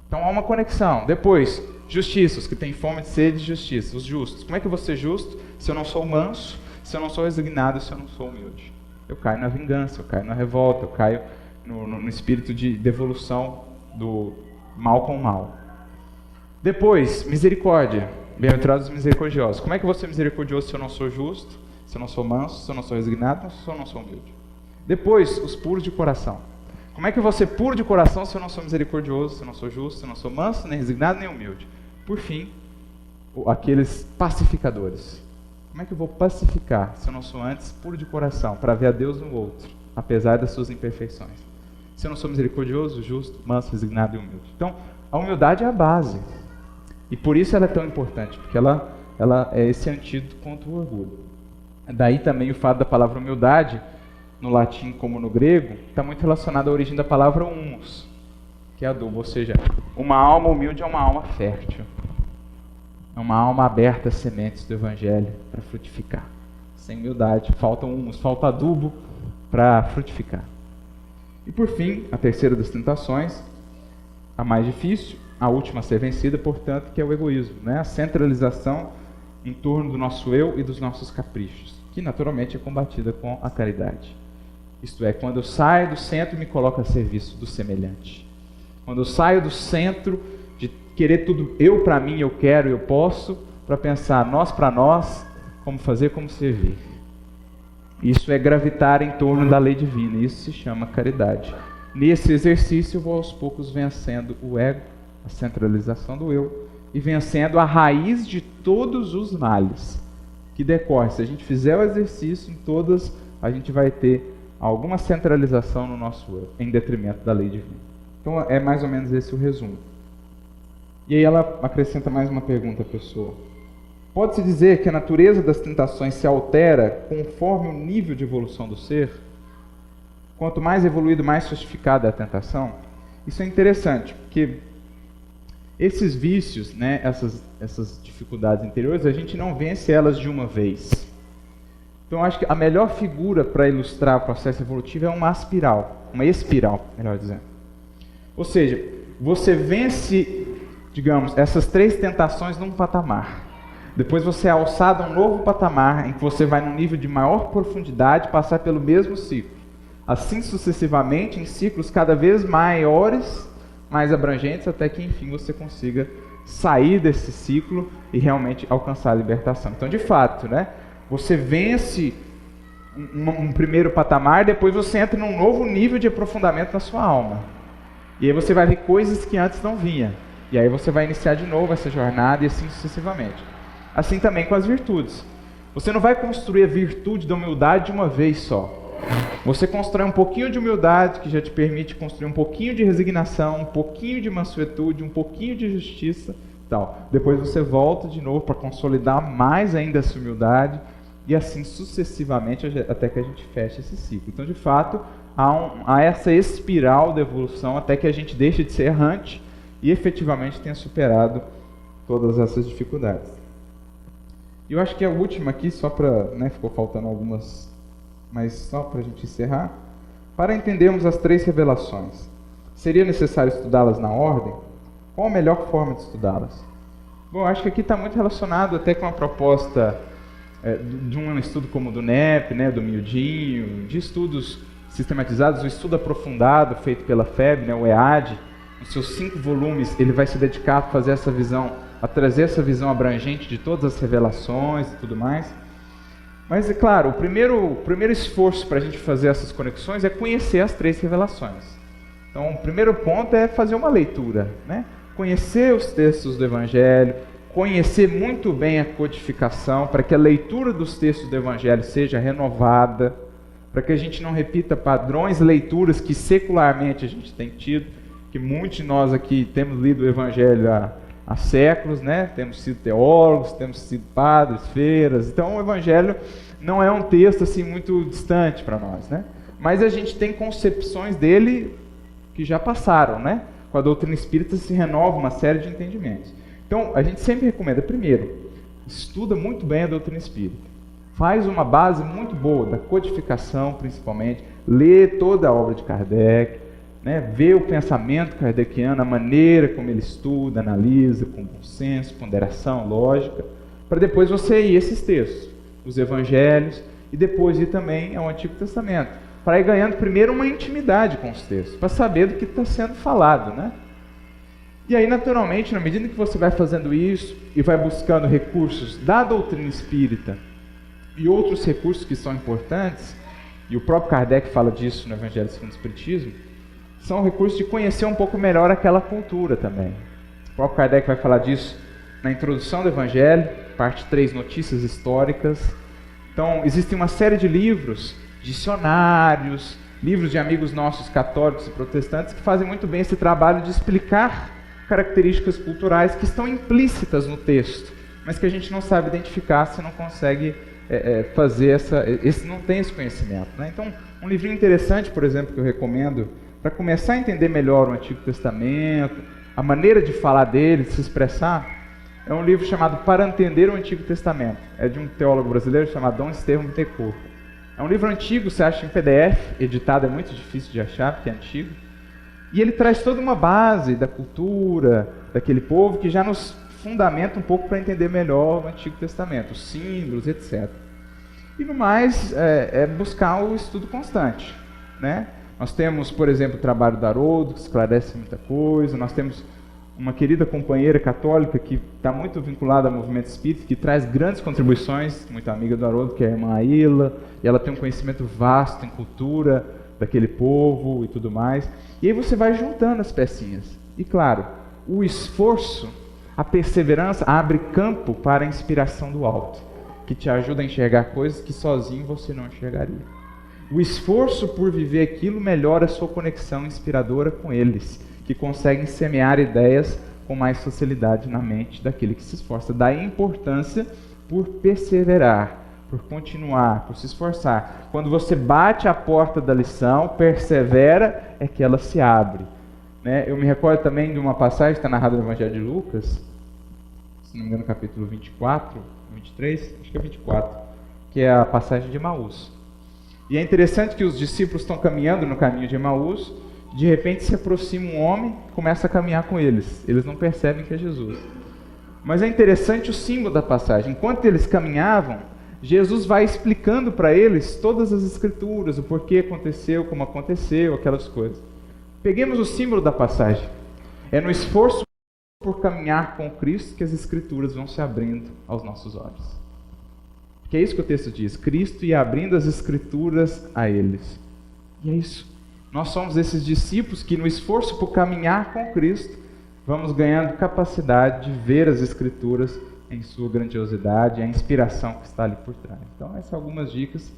Então há uma conexão. Depois, justiça, os que têm fome de sede de justiça, os justos. Como é que eu vou ser justo se eu não sou manso, se eu não sou resignado, se eu não sou humilde? Eu caio na vingança, eu caio na revolta, eu caio no espírito de devolução do mal com o mal. Depois, misericórdia. Bem-aventurados os misericordiosos. Como é que eu vou ser misericordioso se eu não sou justo, se eu não sou manso, se eu não sou resignado, se eu não sou humilde? Depois, os puros de coração. Como é que eu vou ser puro de coração se eu não sou misericordioso, se eu não sou justo, se eu não sou manso, nem resignado, nem humilde? Por fim, aqueles pacificadores. Como é que eu vou pacificar se eu não sou antes puro de coração, para ver a Deus no outro, apesar das suas imperfeições? Se eu não sou misericordioso, justo, manso, resignado e humilde. Então, a humildade é a base. E por isso ela é tão importante, porque ela é esse antídoto contra o orgulho. Daí também o fato da palavra humildade, no latim como no grego, está muito relacionado à origem da palavra humus, que é adubo, ou seja, uma alma humilde é uma alma fértil. É uma alma aberta às sementes do Evangelho para frutificar. Sem humildade, falta humus, falta adubo para frutificar. E por fim, a terceira das tentações, a mais difícil, a última a ser vencida, portanto, que é o egoísmo, né? A centralização em torno do nosso eu e dos nossos caprichos, que naturalmente é combatida com a caridade. Isto é, quando eu saio do centro e me coloco a serviço do semelhante. Quando eu saio do centro de querer tudo eu para mim, eu quero, eu posso, para pensar nós para nós, como fazer, como servir. Isso é gravitar em torno da lei divina, isso se chama caridade. Nesse exercício eu vou aos poucos vencendo o ego, a centralização do eu, e vencendo a raiz de todos os males que decorrem. Se a gente fizer o exercício em todas, a gente vai ter alguma centralização no nosso eu, em detrimento da lei divina. Então é mais ou menos esse o resumo. E aí ela acrescenta mais uma pergunta, pessoa. Pode-se dizer que a natureza das tentações se altera conforme o nível de evolução do ser? Quanto mais evoluído, mais sofisticada é a tentação? Isso é interessante, porque esses vícios, né, essas dificuldades interiores, a gente não vence elas de uma vez. Então, acho que a melhor figura para ilustrar o processo evolutivo é uma espiral, melhor dizendo. Ou seja, você vence, digamos, essas 3 tentações num patamar. Depois você é alçado a um novo patamar, em que você vai num nível de maior profundidade, passar pelo mesmo ciclo. Assim sucessivamente, em ciclos cada vez maiores, mais abrangentes, até que enfim você consiga sair desse ciclo e realmente alcançar a libertação. Então, de fato, né, você vence um primeiro patamar, depois você entra num novo nível de aprofundamento na sua alma. E aí você vai ver coisas que antes não vinha. E aí você vai iniciar de novo essa jornada e assim sucessivamente. Assim também com as virtudes. Você não vai construir a virtude da humildade de uma vez só. Você constrói um pouquinho de humildade, que já te permite construir um pouquinho de resignação, um pouquinho de mansuetude, um pouquinho de justiça, tal. Depois você volta de novo para consolidar mais ainda essa humildade, e assim sucessivamente até que a gente feche esse ciclo. Então, de fato, há essa espiral de evolução até que a gente deixe de ser errante e efetivamente tenha superado todas essas dificuldades. E eu acho que a última aqui, só para, né, ficou faltando algumas, mas só para a gente encerrar, para entendermos as 3 revelações, seria necessário estudá-las na ordem? Qual a melhor forma de estudá-las? Bom, acho que aqui está muito relacionado até com a proposta de um estudo como o do NEP, né, do Miudinho, de estudos sistematizados, o estudo aprofundado feito pela FEB, né, o EAD, nos seus 5 volumes, ele vai se dedicar a fazer essa visão, a trazer essa visão abrangente de todas as revelações e tudo mais. Mas, é claro, o primeiro esforço para a gente fazer essas conexões é conhecer as 3 revelações. Então, o primeiro ponto é fazer uma leitura, né? Conhecer os textos do Evangelho, conhecer muito bem a codificação, para que a leitura dos textos do Evangelho seja renovada, para que a gente não repita padrões, leituras que secularmente a gente tem tido, que muitos de nós aqui temos lido o Evangelho há séculos, né? Temos sido teólogos, temos sido padres, freiras, então o Evangelho não é um texto assim muito distante para nós, né? Mas a gente tem concepções dele que já passaram, né? Com a doutrina espírita se renova uma série de entendimentos. Então, a gente sempre recomenda, primeiro, estuda muito bem a doutrina espírita. Faz uma base muito boa da codificação, principalmente. Lê toda a obra de Kardec, né? Vê o pensamento kardeciano, a maneira como ele estuda, analisa, com bom senso, ponderação, lógica, para depois você ir esses textos, os evangelhos, e depois ir também ao Antigo Testamento, para ir ganhando primeiro uma intimidade com os textos, para saber do que está sendo falado, né? E aí, naturalmente, na medida que você vai fazendo isso e vai buscando recursos da doutrina espírita e outros recursos que são importantes, e o próprio Kardec fala disso no Evangelho segundo o Espiritismo, são recursos de conhecer um pouco melhor aquela cultura também. O próprio Kardec vai falar disso na introdução do Evangelho, parte 3, notícias históricas. Então, existem uma série de livros, dicionários, livros de amigos nossos católicos e protestantes que fazem muito bem esse trabalho de explicar características culturais que estão implícitas no texto, mas que a gente não sabe identificar se não consegue fazer não tem esse conhecimento, né? Então, um livrinho interessante, por exemplo, que eu recomendo para começar a entender melhor o Antigo Testamento, a maneira de falar dele, de se expressar, é um livro chamado Para Entender o Antigo Testamento. É de um teólogo brasileiro chamado Dom Estevão Bittencourt. É um livro antigo, você acha em PDF, editado é muito difícil de achar, porque é antigo. E ele traz toda uma base da cultura daquele povo que já nos fundamenta um pouco para entender melhor o Antigo Testamento, os símbolos, etc. E no mais, é buscar o estudo constante, né? Nós temos, por exemplo, o trabalho do Haroldo, que esclarece muita coisa. Nós temos uma querida companheira católica que está muito vinculada ao movimento espírita, que traz grandes contribuições, muito amiga do Haroldo, que é a irmã Aila, e ela tem um conhecimento vasto em cultura daquele povo e tudo mais. E aí você vai juntando as pecinhas. E claro, o esforço, a perseverança abre campo para a inspiração do alto, que te ajuda a enxergar coisas que sozinho você não enxergaria. O esforço por viver aquilo melhora a sua conexão inspiradora com eles, que conseguem semear ideias com mais facilidade na mente daquele que se esforça. Daí a importância por perseverar, por continuar, por se esforçar. Quando você bate a porta da lição, persevera, é que ela se abre. Né? Eu me recordo também de uma passagem que está narrada no Evangelho de Lucas, se não me engano, capítulo 24, 23, acho que é 24, que é a passagem de Emaús. E é interessante que os discípulos estão caminhando no caminho de Emaús, de repente se aproxima um homem e começa a caminhar com eles. Eles não percebem que é Jesus. Mas é interessante o símbolo da passagem. Enquanto eles caminhavam, Jesus vai explicando para eles todas as escrituras, o porquê aconteceu, como aconteceu, aquelas coisas. Peguemos o símbolo da passagem. É no esforço por caminhar com Cristo que as escrituras vão se abrindo aos nossos olhos. Que é isso que o texto diz, Cristo ia abrindo as escrituras a eles. E é isso. Nós somos esses discípulos que no esforço por caminhar com Cristo, vamos ganhando capacidade de ver as escrituras em sua grandiosidade, a inspiração que está ali por trás. Então essas são algumas dicas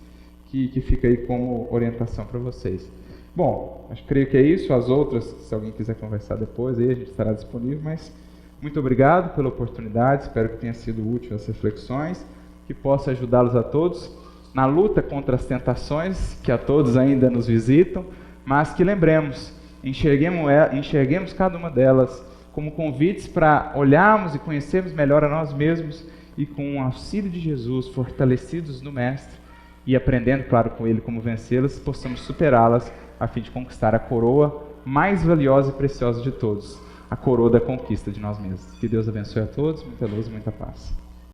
que fica aí como orientação para vocês. Bom, creio que é isso. As outras, se alguém quiser conversar depois, aí a gente estará disponível, mas muito obrigado pela oportunidade, espero que tenha sido útil as reflexões, que possa ajudá-los a todos na luta contra as tentações que a todos ainda nos visitam, mas que lembremos, enxerguemos cada uma delas como convites para olharmos e conhecermos melhor a nós mesmos e com o auxílio de Jesus, fortalecidos no Mestre e aprendendo, claro, com Ele como vencê-las, possamos superá-las a fim de conquistar a coroa mais valiosa e preciosa de todos, a coroa da conquista de nós mesmos. Que Deus abençoe a todos, muita luz e muita paz.